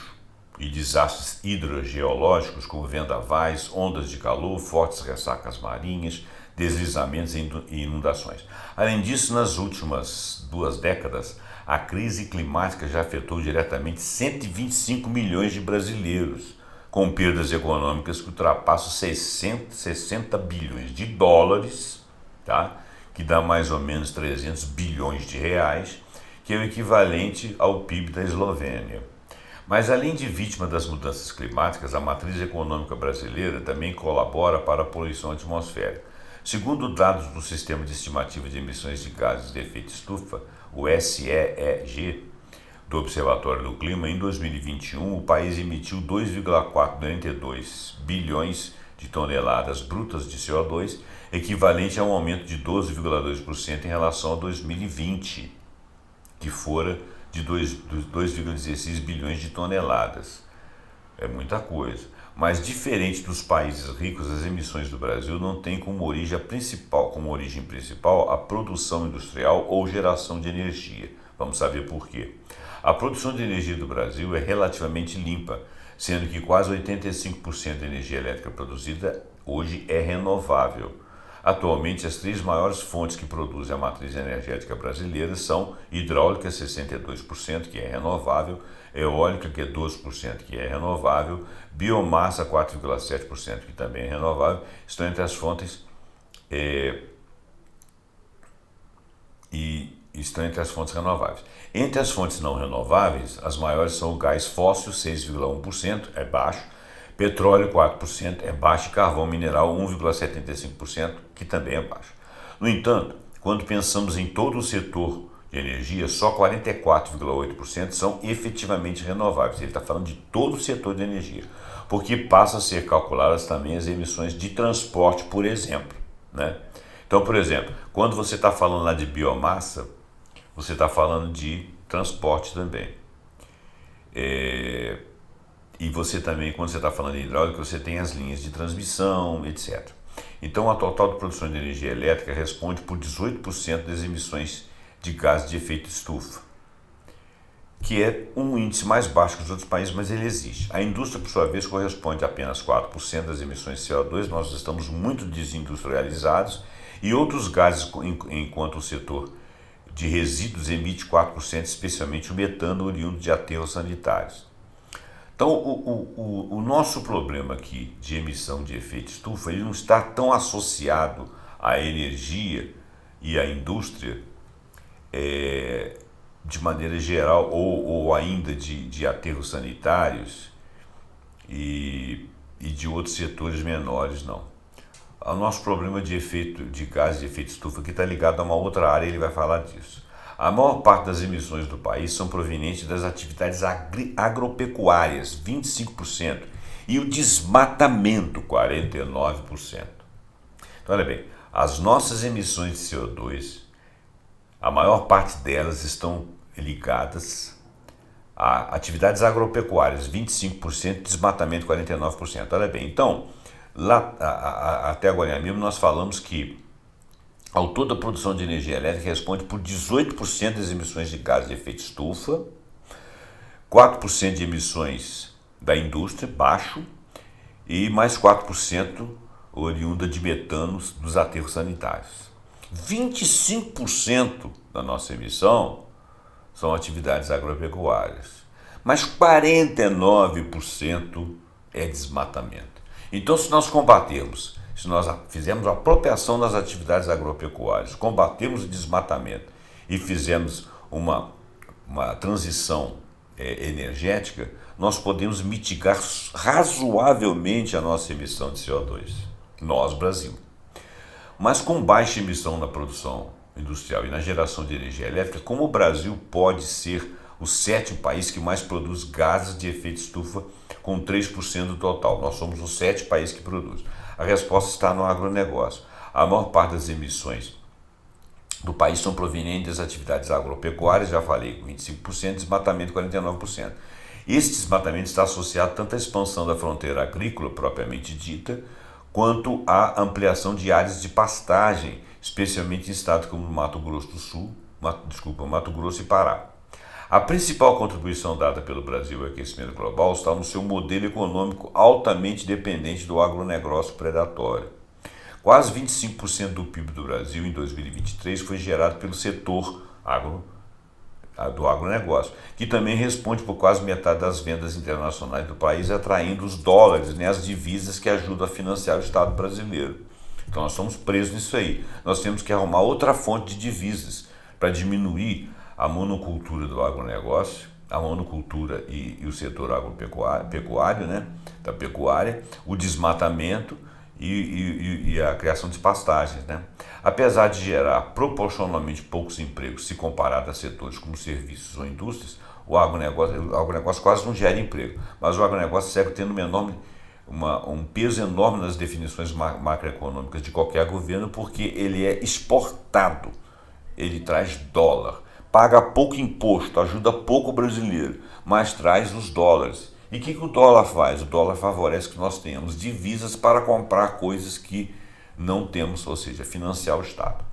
e desastres hidrogeológicos, como vendavais, ondas de calor, fortes ressacas marinhas, deslizamentos e inundações. Além disso, nas últimas 2 décadas, a crise climática já afetou diretamente 125 milhões de brasileiros, com perdas econômicas que ultrapassam 60 bilhões de dólares, tá? Que dá mais ou menos 300 bilhões de reais, que é o equivalente ao PIB da Eslovênia. Mas além de vítima das mudanças climáticas, a matriz econômica brasileira também colabora para a poluição atmosférica. Segundo dados do Sistema de Estimativa de Emissões de Gases de Efeito Estufa, o SEEG, do Observatório do Clima, em 2021 o país emitiu 2,492 bilhões de toneladas brutas de CO2, equivalente a um aumento de 12,2% em relação a 2020, que fora de 2,16 bilhões de toneladas. É muita coisa. Mas diferente dos países ricos, as emissões do Brasil não têm como origem principal a produção industrial ou geração de energia. Vamos saber por quê. A produção de energia do Brasil é relativamente limpa, sendo que quase 85% da energia elétrica produzida hoje é renovável. Atualmente, as três maiores fontes que produzem a matriz energética brasileira são hidráulica, 62%, que é renovável, eólica, que é 12%, que é renovável, biomassa, 4,7%, que também é renovável, estão entre as fontes renováveis. Entre as fontes não renováveis, as maiores são o gás fóssil, 6,1%, é baixo, petróleo, 4%, é baixo, e carvão mineral, 1,75%, que também é baixo. No entanto, quando pensamos em todo o setor de energia, só 44,8% são efetivamente renováveis. Ele está falando de todo o setor de energia, porque passam a ser calculadas também as emissões de transporte, por exemplo, né? Então, por exemplo, quando você está falando lá de biomassa, você está falando de transporte também. E você também, quando você está falando de hidráulica, você tem as linhas de transmissão, etc. Então, a total de produção de energia elétrica responde por 18% das emissões de gases de efeito estufa, que é um índice mais baixo que os outros países, mas ele existe. A indústria, por sua vez, corresponde a apenas 4% das emissões de CO2, nós estamos muito desindustrializados, e outros gases, enquanto o setor de resíduos emite 4%, especialmente o metano oriundo de aterros sanitários. Então, o nosso problema aqui de emissão de efeito estufa, ele não está tão associado à energia e à indústria de maneira geral, ou ainda de aterros sanitários e de outros setores menores, não. O nosso problema de gás de efeito estufa aqui está ligado a uma outra área, ele vai falar disso. A maior parte das emissões do país são provenientes das atividades agropecuárias, 25%, e o desmatamento, 49%. Então, olha bem, as nossas emissões de CO2, a maior parte delas estão ligadas a atividades agropecuárias, 25%, desmatamento, 49%. Olha bem, então, lá até agora mesmo nós falamos que ao todo a produção de energia elétrica responde por 18% das emissões de gases de efeito estufa, 4% de emissões da indústria, baixo, e mais 4% oriunda de metano dos aterros sanitários. 25% da nossa emissão são atividades agropecuárias, mas 49% é desmatamento. Então, se nós combatermos, se nós fizermos a apropriação das atividades agropecuárias, combatermos o desmatamento e fizermos uma transição energética, nós podemos mitigar razoavelmente a nossa emissão de CO2, nós, Brasil. Mas com baixa emissão na produção industrial e na geração de energia elétrica, como o Brasil pode ser o 7º país que mais produz gases de efeito estufa, com 3% do total? Nós somos o 7º país que produz. A resposta está no agronegócio. A maior parte das emissões do país são provenientes das atividades agropecuárias, já falei, com 25%, desmatamento, 49%. Esse desmatamento está associado tanto à expansão da fronteira agrícola, propriamente dita, quanto à ampliação de áreas de pastagem, especialmente em estados como Mato Grosso do Sul, Mato Grosso e Pará. A principal contribuição dada pelo Brasil ao aquecimento global está no seu modelo econômico altamente dependente do agronegócio predatório. Quase 25% do PIB do Brasil em 2023 foi gerado pelo setor do agronegócio, que também responde por quase metade das vendas internacionais do país, atraindo os dólares, as divisas que ajudam a financiar o Estado brasileiro. Então nós estamos presos nisso aí. Nós temos que arrumar outra fonte de divisas para diminuir a monocultura do agronegócio, a monocultura e o setor agropecuário, da pecuária, o desmatamento e a criação de pastagens, Apesar de gerar proporcionalmente poucos empregos se comparado a setores como serviços ou indústrias, o agronegócio quase não gera emprego, mas o agronegócio segue tendo um peso enorme nas definições macroeconômicas de qualquer governo, porque ele é exportado, ele traz dólar, paga pouco imposto, ajuda pouco o brasileiro, mas traz os dólares. E o que o dólar faz? O dólar favorece que nós tenhamos divisas para comprar coisas que não temos, ou seja, financiar o Estado.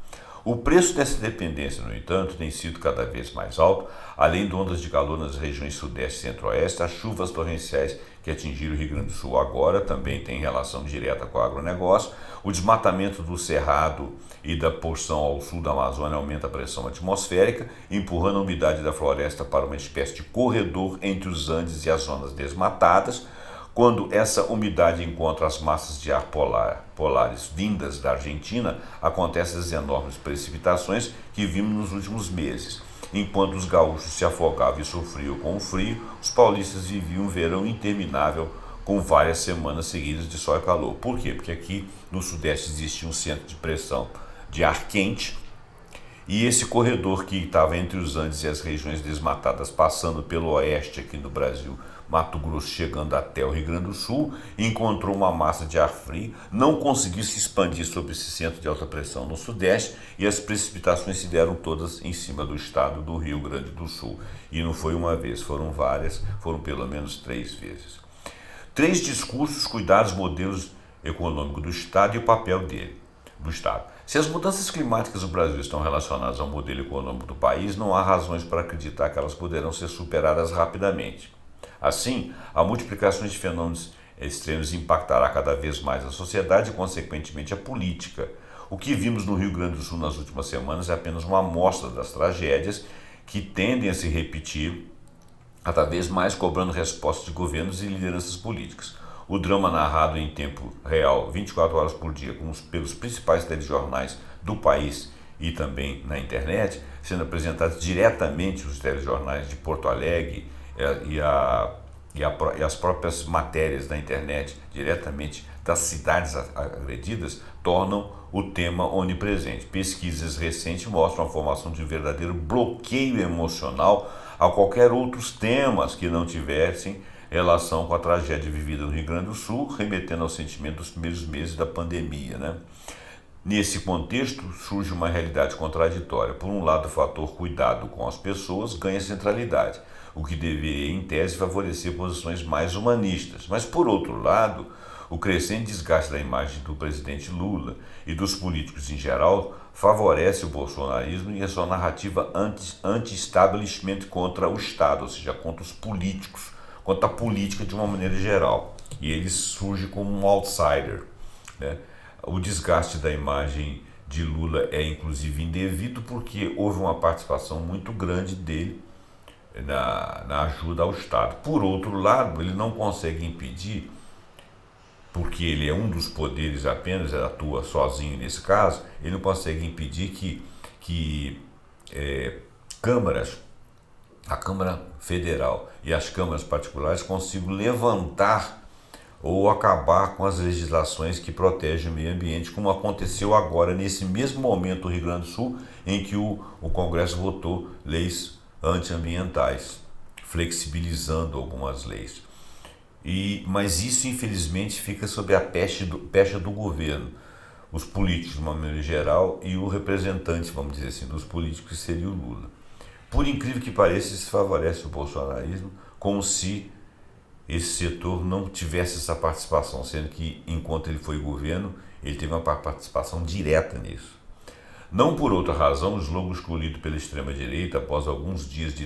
O preço dessa dependência, no entanto, tem sido cada vez mais alto, além de ondas de calor nas regiões sudeste e centro-oeste, as chuvas torrenciais que atingiram o Rio Grande do Sul agora também têm relação direta com o agronegócio. O desmatamento do Cerrado e da porção ao sul da Amazônia aumenta a pressão atmosférica, empurrando a umidade da floresta para uma espécie de corredor entre os Andes e as zonas desmatadas. Quando essa umidade encontra as massas de ar polares vindas da Argentina, acontecem as enormes precipitações que vimos nos últimos meses. Enquanto os gaúchos se afogavam e sofriam com o frio, os paulistas viviam um verão interminável com várias semanas seguidas de sol e calor. Por quê? Porque aqui no Sudeste existia um centro de pressão de ar quente, e esse corredor que estava entre os Andes e as regiões desmatadas, passando pelo oeste aqui no Brasil, Mato Grosso, chegando até o Rio Grande do Sul, encontrou uma massa de ar frio, não conseguiu se expandir sobre esse centro de alta pressão no Sudeste, e as precipitações se deram todas em cima do estado do Rio Grande do Sul. E não foi uma vez, foram várias, foram pelo menos 3 vezes. 3 discursos, cuidados, modelos econômicos do Estado e o papel do Estado. Se as mudanças climáticas do Brasil estão relacionadas ao modelo econômico do país, não há razões para acreditar que elas poderão ser superadas rapidamente. Assim, a multiplicação de fenômenos extremos impactará cada vez mais a sociedade e, consequentemente, a política. O que vimos no Rio Grande do Sul nas últimas semanas é apenas uma amostra das tragédias que tendem a se repetir, cada vez mais cobrando respostas de governos e lideranças políticas. O drama narrado em tempo real, 24 horas por dia, pelos principais telejornais do país e também na internet, sendo apresentados diretamente os telejornais de Porto Alegre e as próprias matérias da internet, diretamente das cidades agredidas, tornam o tema onipresente. Pesquisas recentes mostram a formação de um verdadeiro bloqueio emocional a qualquer outros temas que não tivessem relação com a tragédia vivida no Rio Grande do Sul, remetendo ao sentimento dos primeiros meses da pandemia, né? Nesse contexto, surge uma realidade contraditória. Por um lado, o fator cuidado com as pessoas ganha centralidade, o que deveria, em tese, favorecer posições mais humanistas. Mas, por outro lado, o crescente desgaste da imagem do presidente Lula e dos políticos em geral favorece o bolsonarismo e a sua narrativa anti-establishment contra o Estado, ou seja, contra os políticos, contra a política de uma maneira geral. E ele surge como um outsider, né? O desgaste da imagem de Lula é inclusive indevido porque houve uma participação muito grande dele na ajuda ao Estado. Por outro lado, ele não consegue impedir, porque ele é um dos poderes apenas, ele atua sozinho nesse caso, ele não consegue impedir que câmaras, a Câmara Federal e as câmaras particulares consigam levantar ou acabar com as legislações que protegem o meio ambiente, como aconteceu agora, nesse mesmo momento no Rio Grande do Sul, em que o Congresso votou leis antiambientais, flexibilizando algumas leis. Mas isso, infelizmente, fica sob a pecha do governo, os políticos, de uma maneira geral, e o representante, vamos dizer assim, dos políticos, que seria o Lula. Por incrível que pareça, isso favorece o bolsonarismo, como se esse setor não tivesse essa participação, sendo que, enquanto ele foi governo, ele teve uma participação direta nisso. Não por outra razão, o slogan escolhido pela extrema-direita, após alguns dias de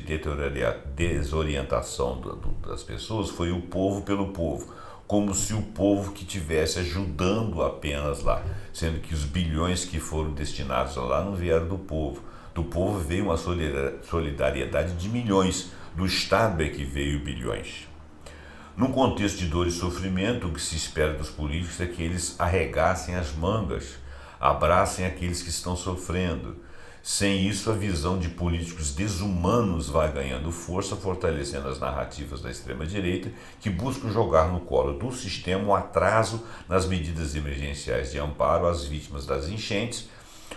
desorientação das pessoas, foi o povo pelo povo, como se o povo que estivesse ajudando apenas lá, sendo que os bilhões que foram destinados lá não vieram do povo. Do povo veio uma solidariedade de milhões, do Estado é que veio bilhões. Num contexto de dor e sofrimento, o que se espera dos políticos é que eles arregassem as mangas, abracem aqueles que estão sofrendo. Sem isso, a visão de políticos desumanos vai ganhando força, fortalecendo as narrativas da extrema-direita, que buscam jogar no colo do sistema o atraso nas medidas emergenciais de amparo às vítimas das enchentes,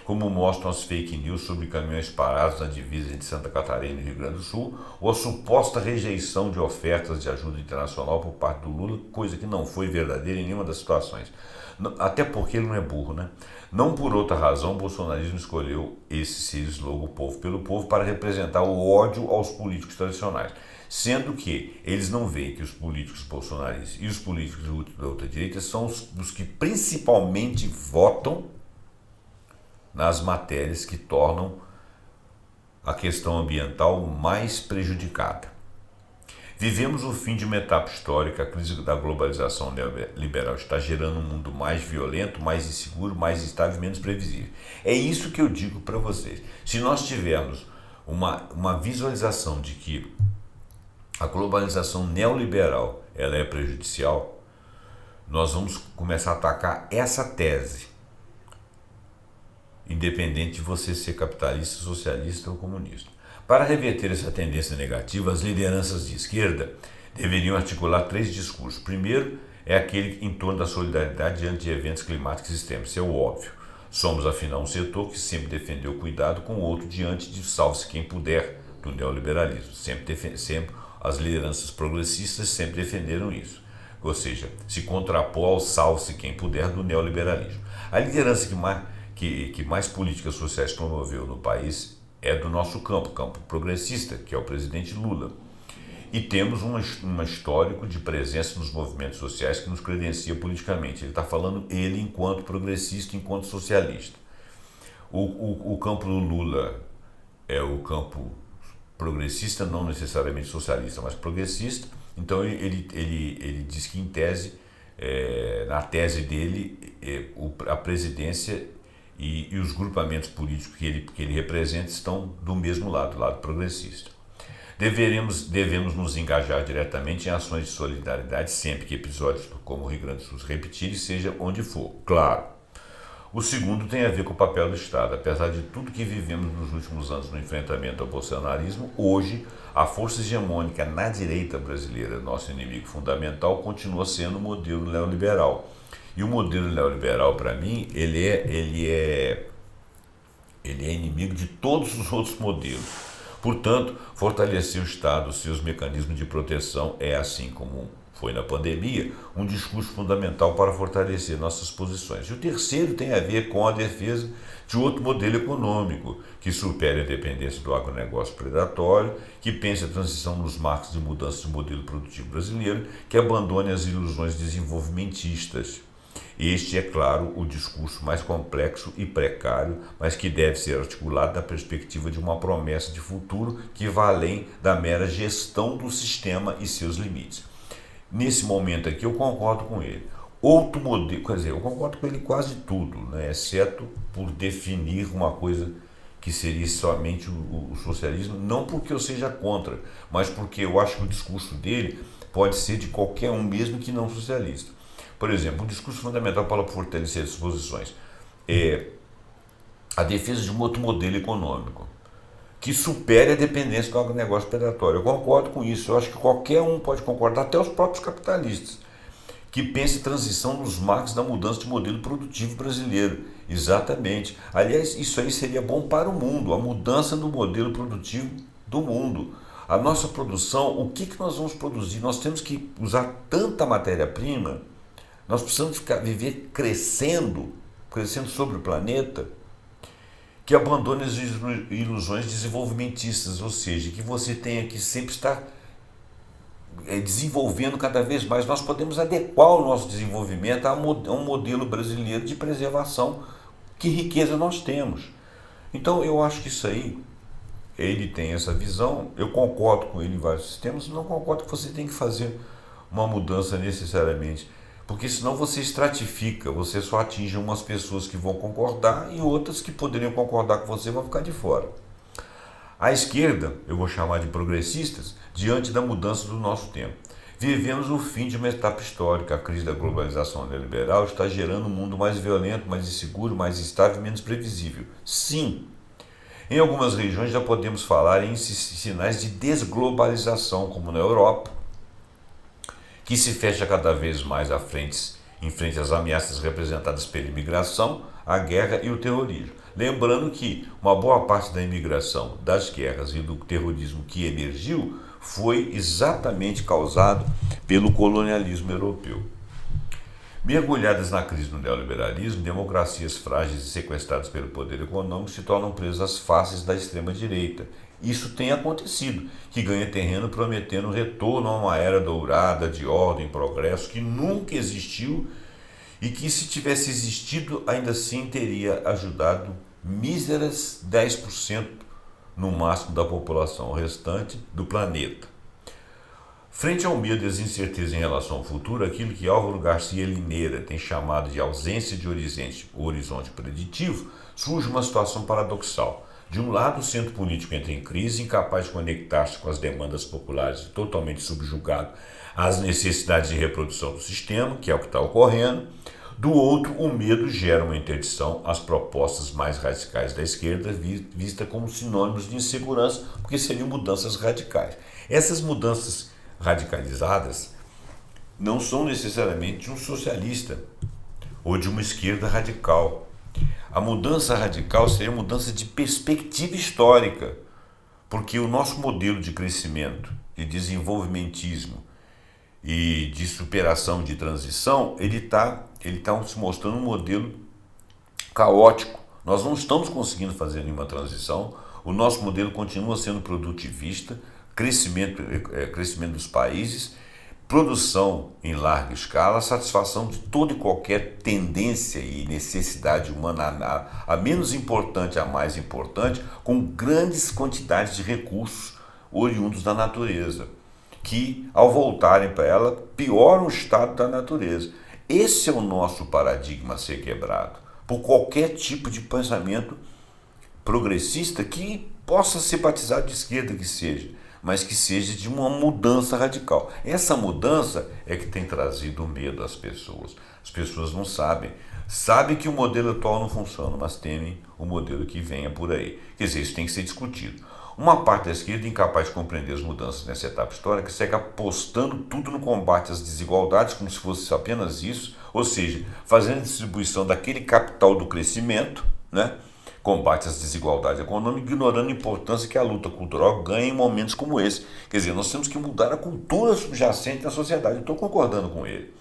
como mostram as fake news sobre caminhões parados na divisa entre Santa Catarina e Rio Grande do Sul, ou a suposta rejeição de ofertas de ajuda internacional por parte do Lula, coisa que não foi verdadeira em nenhuma das situações. Até porque ele não é burro, né? Não por outra razão, o bolsonarismo escolheu esse slogan, o povo pelo povo, para representar o ódio aos políticos tradicionais. Sendo que eles não veem que os políticos bolsonaristas e os políticos da ultradireita são os que principalmente votam nas matérias que tornam a questão ambiental mais prejudicada. Vivemos o fim de uma etapa histórica. A crise da globalização neoliberal está gerando um mundo mais violento, mais inseguro, mais instável e menos previsível. É isso que eu digo para vocês. Se nós tivermos uma visualização de que a globalização neoliberal ela é prejudicial, nós vamos começar a atacar essa tese, independente de você ser capitalista, socialista ou comunista. Para reverter essa tendência negativa, as lideranças de esquerda deveriam articular 3 discursos. Primeiro é aquele em torno da solidariedade diante de eventos climáticos extremos. Isso é o óbvio. Somos, afinal, um setor que sempre defendeu o cuidado com o outro diante de salve-se quem puder do neoliberalismo. Sempre as lideranças progressistas sempre defenderam isso. Ou seja, se contrapor ao salve-se quem puder do neoliberalismo. A liderança que mais políticas sociais promoveu no país é do nosso campo progressista, que é o presidente Lula. E temos um histórico de presença nos movimentos sociais que nos credencia politicamente. Ele está falando ele enquanto progressista, enquanto socialista. O campo do Lula é o campo progressista, não necessariamente socialista, mas progressista. Então ele diz que, em tese, na tese dele, a presidência e os grupamentos políticos que ele representa estão do mesmo lado, do lado progressista. Devemos nos engajar diretamente em ações de solidariedade sempre que episódios como o Rio Grande do Sul se repetirem, seja onde for. Claro. O segundo tem a ver com o papel do Estado. Apesar de tudo que vivemos nos últimos anos no enfrentamento ao bolsonarismo, hoje a força hegemônica na direita brasileira, nosso inimigo fundamental, continua sendo o modelo neoliberal. E o modelo neoliberal, para mim, ele é inimigo de todos os outros modelos. Portanto, fortalecer o Estado, seus mecanismos de proteção, é, assim como foi na pandemia, um discurso fundamental para fortalecer nossas posições. E o terceiro tem a ver com a defesa de outro modelo econômico, que supere a dependência do agronegócio predatório, que pense a transição nos marcos de mudança do modelo produtivo brasileiro, que abandone as ilusões desenvolvimentistas. Este é, claro, o discurso mais complexo e precário, mas que deve ser articulado na perspectiva de uma promessa de futuro que vá além da mera gestão do sistema e seus limites. Nesse momento aqui eu concordo com ele. Outro modelo, quer dizer, eu concordo com ele quase tudo, né? Exceto por definir uma coisa que seria somente o socialismo, não porque eu seja contra, mas porque eu acho que o discurso dele pode ser de qualquer um, mesmo que não socialista. Por exemplo, um discurso fundamental para fortalecer as posições é a defesa de um outro modelo econômico que supere a dependência do agronegócio predatório. Eu concordo com isso, eu acho que qualquer um pode concordar, até os próprios capitalistas, que pense em transição nos marcos da mudança de modelo produtivo brasileiro. Exatamente. Aliás, isso aí seria bom para o mundo, a mudança do modelo produtivo do mundo. A nossa produção, o que nós vamos produzir? Nós temos que usar tanta matéria-prima, nós precisamos viver crescendo sobre o planeta, que abandone as ilusões desenvolvimentistas, ou seja, que você tenha que sempre estar desenvolvendo cada vez mais. Nós podemos adequar o nosso desenvolvimento a um modelo brasileiro de preservação. Que riqueza nós temos. Então eu acho que isso aí, ele tem essa visão, eu concordo com ele em vários sistemas, não concordo que você tem que fazer uma mudança necessariamente, porque senão você estratifica, você só atinge umas pessoas que vão concordar e outras que poderiam concordar com você vão ficar de fora. A esquerda, eu vou chamar de progressistas, diante da mudança do nosso tempo. Vivemos o fim de uma etapa histórica. A crise da globalização neoliberal está gerando um mundo mais violento, mais inseguro, mais instável e menos previsível. Sim, em algumas regiões já podemos falar em sinais de desglobalização, como na Europa, que se fecha cada vez mais a frentes em frente às ameaças representadas pela imigração, a guerra e o terrorismo. Lembrando que uma boa parte da imigração, das guerras e do terrorismo que emergiu foi exatamente causado pelo colonialismo europeu. Mergulhadas na crise do neoliberalismo, democracias frágeis e sequestradas pelo poder econômico se tornam presas fáceis da extrema-direita. Isso tem acontecido, que ganha terreno prometendo um retorno a uma era dourada de ordem e progresso que nunca existiu e que, se tivesse existido, ainda assim teria ajudado míseras 10% no máximo da população restante do planeta. Frente ao medo e às incertezas em relação ao futuro, aquilo que Álvaro Garcia Linera tem chamado de ausência de horizonte preditivo, surge uma situação paradoxal. De um lado, o centro político entra em crise, incapaz de conectar-se com as demandas populares e totalmente subjugado às necessidades de reprodução do sistema, que é o que está ocorrendo. Do outro, o medo gera uma interdição às propostas mais radicais da esquerda, vista como sinônimos de insegurança, porque seriam mudanças radicais. Essas mudanças radicalizadas não são necessariamente de um socialista ou de uma esquerda radical. A mudança radical seria uma mudança de perspectiva histórica, porque o nosso modelo de crescimento, de desenvolvimentismo e de superação, de transição, ele tá se mostrando um modelo caótico. Nós não estamos conseguindo fazer nenhuma transição, o nosso modelo continua sendo produtivista, crescimento dos países, produção em larga escala, satisfação de toda e qualquer tendência e necessidade humana, a menos importante, a mais importante, com grandes quantidades de recursos oriundos da natureza, que, ao voltarem para ela, pioram o estado da natureza. Esse é o nosso paradigma a ser quebrado, por qualquer tipo de pensamento progressista que possa ser batizado de esquerda que seja, mas que seja de uma mudança radical. Essa mudança é que tem trazido medo às pessoas. As pessoas não sabem que o modelo atual não funciona, mas temem o modelo que venha por aí. Quer dizer, isso tem que ser discutido. Uma parte da esquerda, incapaz de compreender as mudanças nessa etapa histórica, segue apostando tudo no combate às desigualdades, como se fosse apenas isso, ou seja, fazendo a distribuição daquele capital do crescimento, né? Combate às desigualdades econômicas, ignorando a importância que a luta cultural ganha em momentos como esse. Quer dizer, nós temos que mudar a cultura subjacente da sociedade. Eu estou concordando com ele.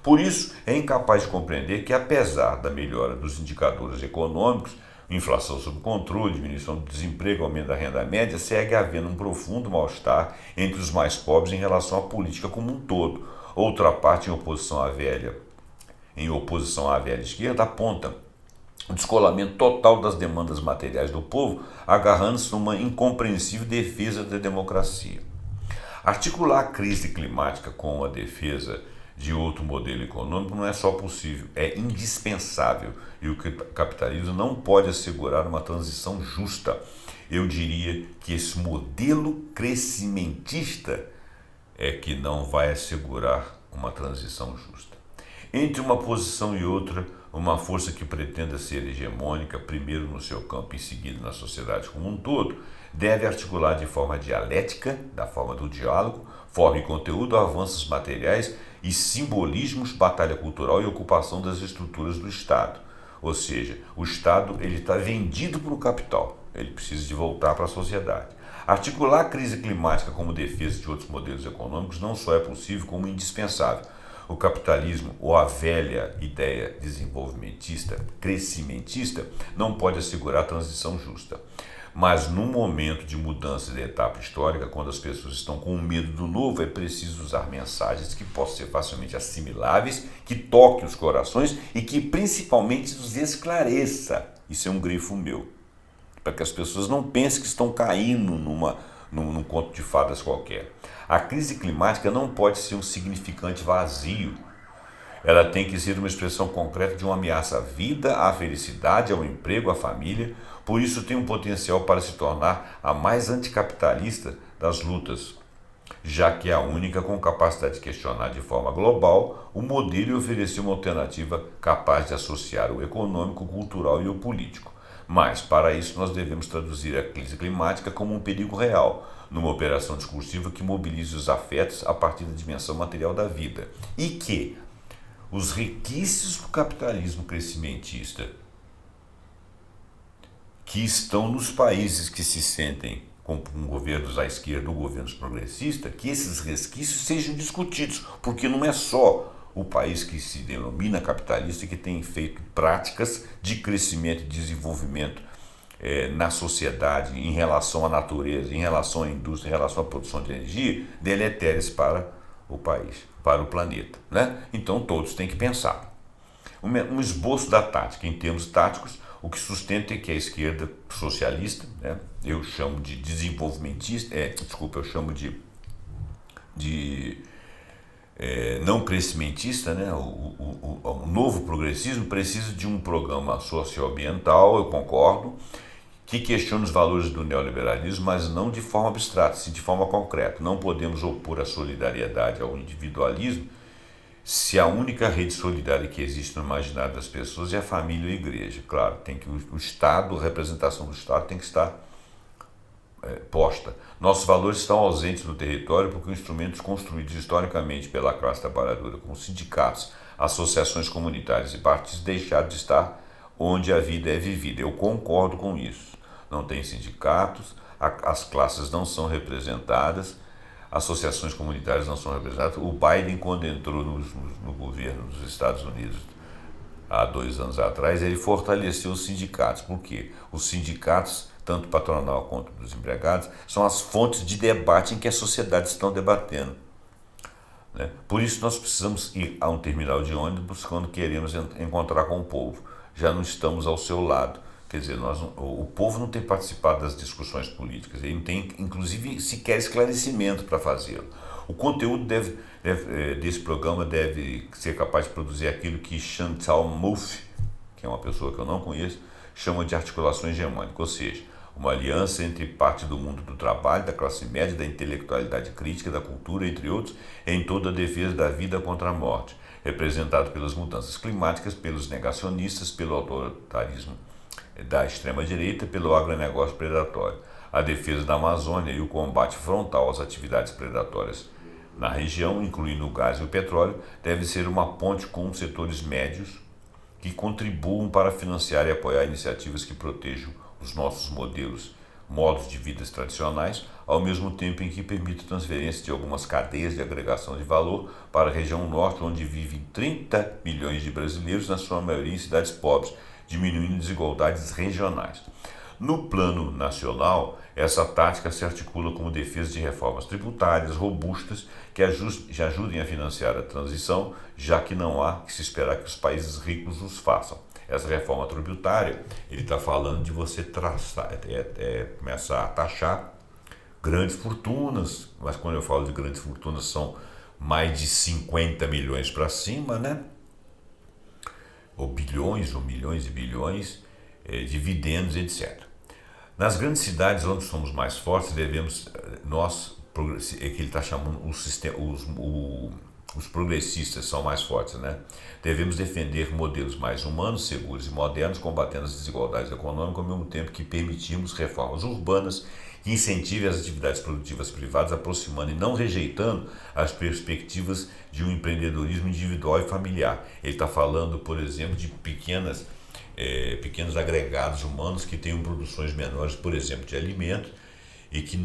Por isso, é incapaz de compreender que, apesar da melhora dos indicadores econômicos, inflação sob controle, diminuição do desemprego, aumento da renda média, segue havendo um profundo mal-estar entre os mais pobres em relação à política como um todo. Outra parte, em oposição à velha esquerda, aponta o descolamento total das demandas materiais do povo, agarrando-se numa incompreensível defesa da democracia. Articular a crise climática com a defesa de outro modelo econômico não é só possível, é indispensável, e o capitalismo não pode assegurar uma transição justa. Eu diria que esse modelo crescimentista é que não vai assegurar uma transição justa. Entre uma posição e outra, uma força que pretenda ser hegemônica, primeiro no seu campo e em seguida na sociedade como um todo, deve articular de forma dialética, da forma do diálogo, forma e conteúdo, avanços materiais e simbolismos, batalha cultural e ocupação das estruturas do Estado. Ou seja, o Estado está vendido para o capital, ele precisa de voltar para a sociedade. Articular a crise climática como defesa de outros modelos econômicos não só é possível, como indispensável. O capitalismo, ou a velha ideia desenvolvimentista, crescimentista, não pode assegurar a transição justa. Mas num momento de mudança de etapa histórica, quando as pessoas estão com medo do novo, é preciso usar mensagens que possam ser facilmente assimiláveis, que toquem os corações e que principalmente os esclareça. Isso é um grifo meu, para que as pessoas não pensem que estão caindo num conto de fadas qualquer. A crise climática não pode ser um significante vazio. Ela tem que ser uma expressão concreta de uma ameaça à vida, à felicidade, ao emprego, à família. Por isso tem um potencial para se tornar a mais anticapitalista das lutas, já que é a única com capacidade de questionar de forma global o modelo e oferecer uma alternativa capaz de associar o econômico, o cultural e o político. Mas, para isso, nós devemos traduzir a crise climática como um perigo real, numa operação discursiva que mobilize os afetos a partir da dimensão material da vida. E que os requisitos do capitalismo crescimentista que estão nos países que se sentem com governos à esquerda ou governos progressistas, que esses resquícios sejam discutidos, porque não é só o país que se denomina capitalista que tem feito práticas de crescimento e desenvolvimento na sociedade, em relação à natureza, em relação à indústria, em relação à produção de energia, deletérias para o país, para o planeta, né? Então todos têm que pensar. Um esboço da tática, em termos táticos, o que sustenta é que a esquerda socialista, né, eu chamo de desenvolvimentista, eu chamo de não crescimentista, né, o novo progressismo precisa de um programa socioambiental, eu concordo, que questiona os valores do neoliberalismo, mas não de forma abstrata, sim de forma concreta. Não podemos opor a solidariedade ao individualismo se a única rede solidária que existe no imaginário das pessoas é a família e a igreja. Claro, tem que o Estado, a representação do Estado tem que estar posta. Nossos valores estão ausentes no território porque os instrumentos construídos historicamente pela classe trabalhadora, como sindicatos, associações comunitárias e partidos, deixaram de estar onde a vida é vivida. Eu concordo com isso. Não tem sindicatos, as classes não são representadas, associações comunitárias não são representadas. O Biden, quando entrou no governo dos Estados Unidos há 2 anos atrás, ele fortaleceu os sindicatos. Por quê? Os sindicatos, tanto patronal quanto dos empregados, são as fontes de debate em que as sociedades estão debatendo, né? Por isso nós precisamos ir a um terminal de ônibus quando queremos encontrar com o povo. Já não estamos ao seu lado. Quer dizer, o povo não tem participado das discussões políticas, ele não tem, inclusive, sequer esclarecimento para fazê-lo. O conteúdo desse programa deve ser capaz de produzir aquilo que Chantal Mouffe, que é uma pessoa que eu não conheço, chama de articulação hegemônica, ou seja, uma aliança entre parte do mundo do trabalho, da classe média, da intelectualidade crítica, da cultura, entre outros, em toda a defesa da vida contra a morte, representado pelas mudanças climáticas, pelos negacionistas, pelo autoritarismo da extrema-direita, pelo agronegócio predatório, a defesa da Amazônia e o combate frontal às atividades predatórias na região, incluindo o gás e o petróleo, deve ser uma ponte com os setores médios que contribuam para financiar e apoiar iniciativas que protejam os nossos modos de vida tradicionais, ao mesmo tempo em que permite a transferência de algumas cadeias de agregação de valor para a região norte, onde vivem 30 milhões de brasileiros, na sua maioria em cidades pobres, diminuindo desigualdades regionais. No plano nacional, essa tática se articula como defesa de reformas tributárias robustas que ajudem a financiar a transição, já que não há que se esperar que os países ricos os façam. Essa reforma tributária, ele está falando de você começar a taxar grandes fortunas, mas quando eu falo de grandes fortunas são mais de 50 milhões para cima, né? Ou bilhões, ou milhões e bilhões, dividendos, etc. Nas grandes cidades onde somos mais fortes, devemos, que ele está chamando os progressistas são mais fortes, né? Devemos defender modelos mais humanos, seguros e modernos, combatendo as desigualdades econômicas, ao mesmo tempo que permitimos reformas urbanas que incentivem as atividades produtivas privadas, aproximando e não rejeitando as perspectivas de um empreendedorismo individual e familiar. Ele está falando, por exemplo, de pequenos agregados humanos que tenham produções menores, por exemplo, de alimentos, e que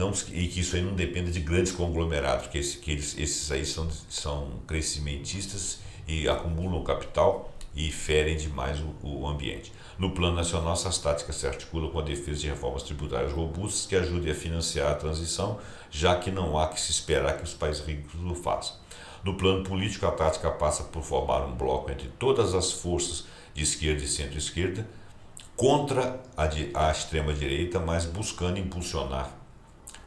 isso aí não dependa de grandes conglomerados, porque esses aí são crescimentistas e acumulam capital e ferem demais o ambiente. No plano nacional, essas táticas se articulam com a defesa de reformas tributárias robustas que ajudem a financiar a transição, já que não há que se esperar que os países ricos o façam. No plano político, a tática passa por formar um bloco entre todas as forças de esquerda e centro-esquerda contra a extrema-direita, mas buscando impulsionar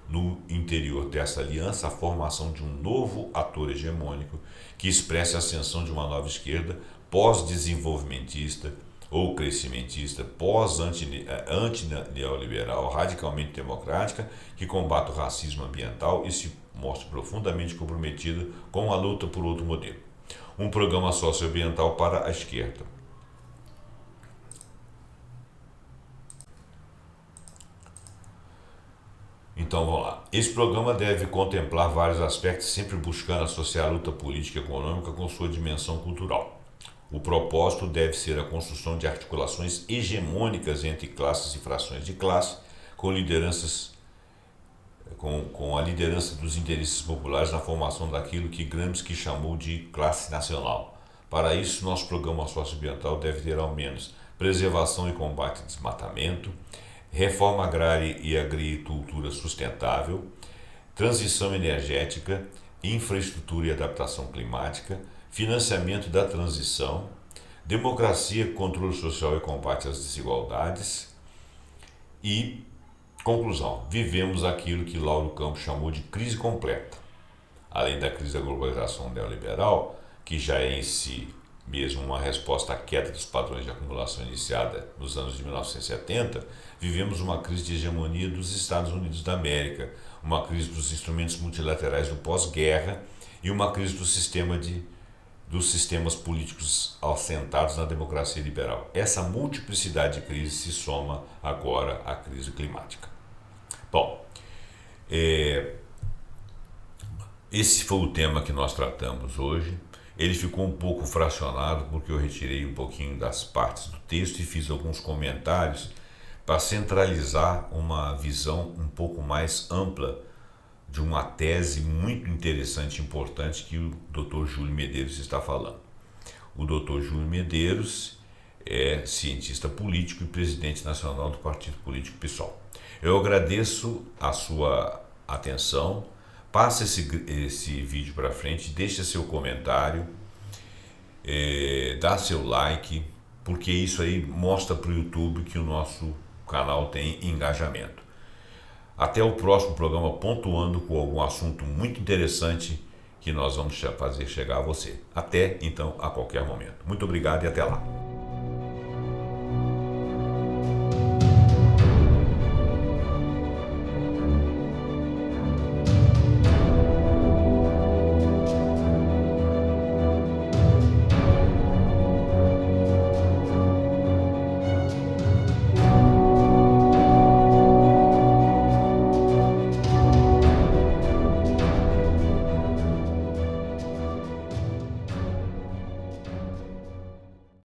no interior dessa aliança a formação de um novo ator hegemônico que expresse a ascensão de uma nova esquerda pós-desenvolvimentista ou crescimentista, pós-anti-neoliberal, radicalmente democrática, que combate o racismo ambiental e se mostra profundamente comprometida com a luta por outro modelo. Um programa socioambiental para a esquerda. Então vamos lá. Esse programa deve contemplar vários aspectos, sempre buscando associar a luta política e econômica com sua dimensão cultural. O propósito deve ser a construção de articulações hegemônicas entre classes e frações de classe, com a liderança dos interesses populares na formação daquilo que Gramsci chamou de classe nacional. Para isso, nosso programa socioambiental deve ter ao menos preservação e combate ao desmatamento, reforma agrária e agricultura sustentável, transição energética, infraestrutura e adaptação climática, financiamento da transição, democracia, controle social e combate às desigualdades e, conclusão, vivemos aquilo que Lauro Campos chamou de crise completa. Além da crise da globalização neoliberal, que já é em si mesmo uma resposta à queda dos padrões de acumulação iniciada nos anos de 1970, vivemos uma crise de hegemonia dos Estados Unidos da América, uma crise dos instrumentos multilaterais do pós-guerra e uma crise dos sistemas políticos assentados na democracia liberal. Essa multiplicidade de crises se soma agora à crise climática. Bom, esse foi o tema que nós tratamos hoje. Ele ficou um pouco fracionado porque eu retirei um pouquinho das partes do texto e fiz alguns comentários para centralizar uma visão um pouco mais ampla de uma tese muito interessante e importante que o Dr. Júlio Medeiros está falando. O Dr. Júlio Medeiros é cientista político e presidente nacional do Partido Político PSOL. Eu agradeço a sua atenção. Passe esse vídeo para frente, deixe seu comentário, dá seu like, porque isso aí mostra para o YouTube que o nosso canal tem engajamento. Até o próximo programa, pontuando com algum assunto muito interessante que nós vamos fazer chegar a você. Até então, a qualquer momento. Muito obrigado e até lá.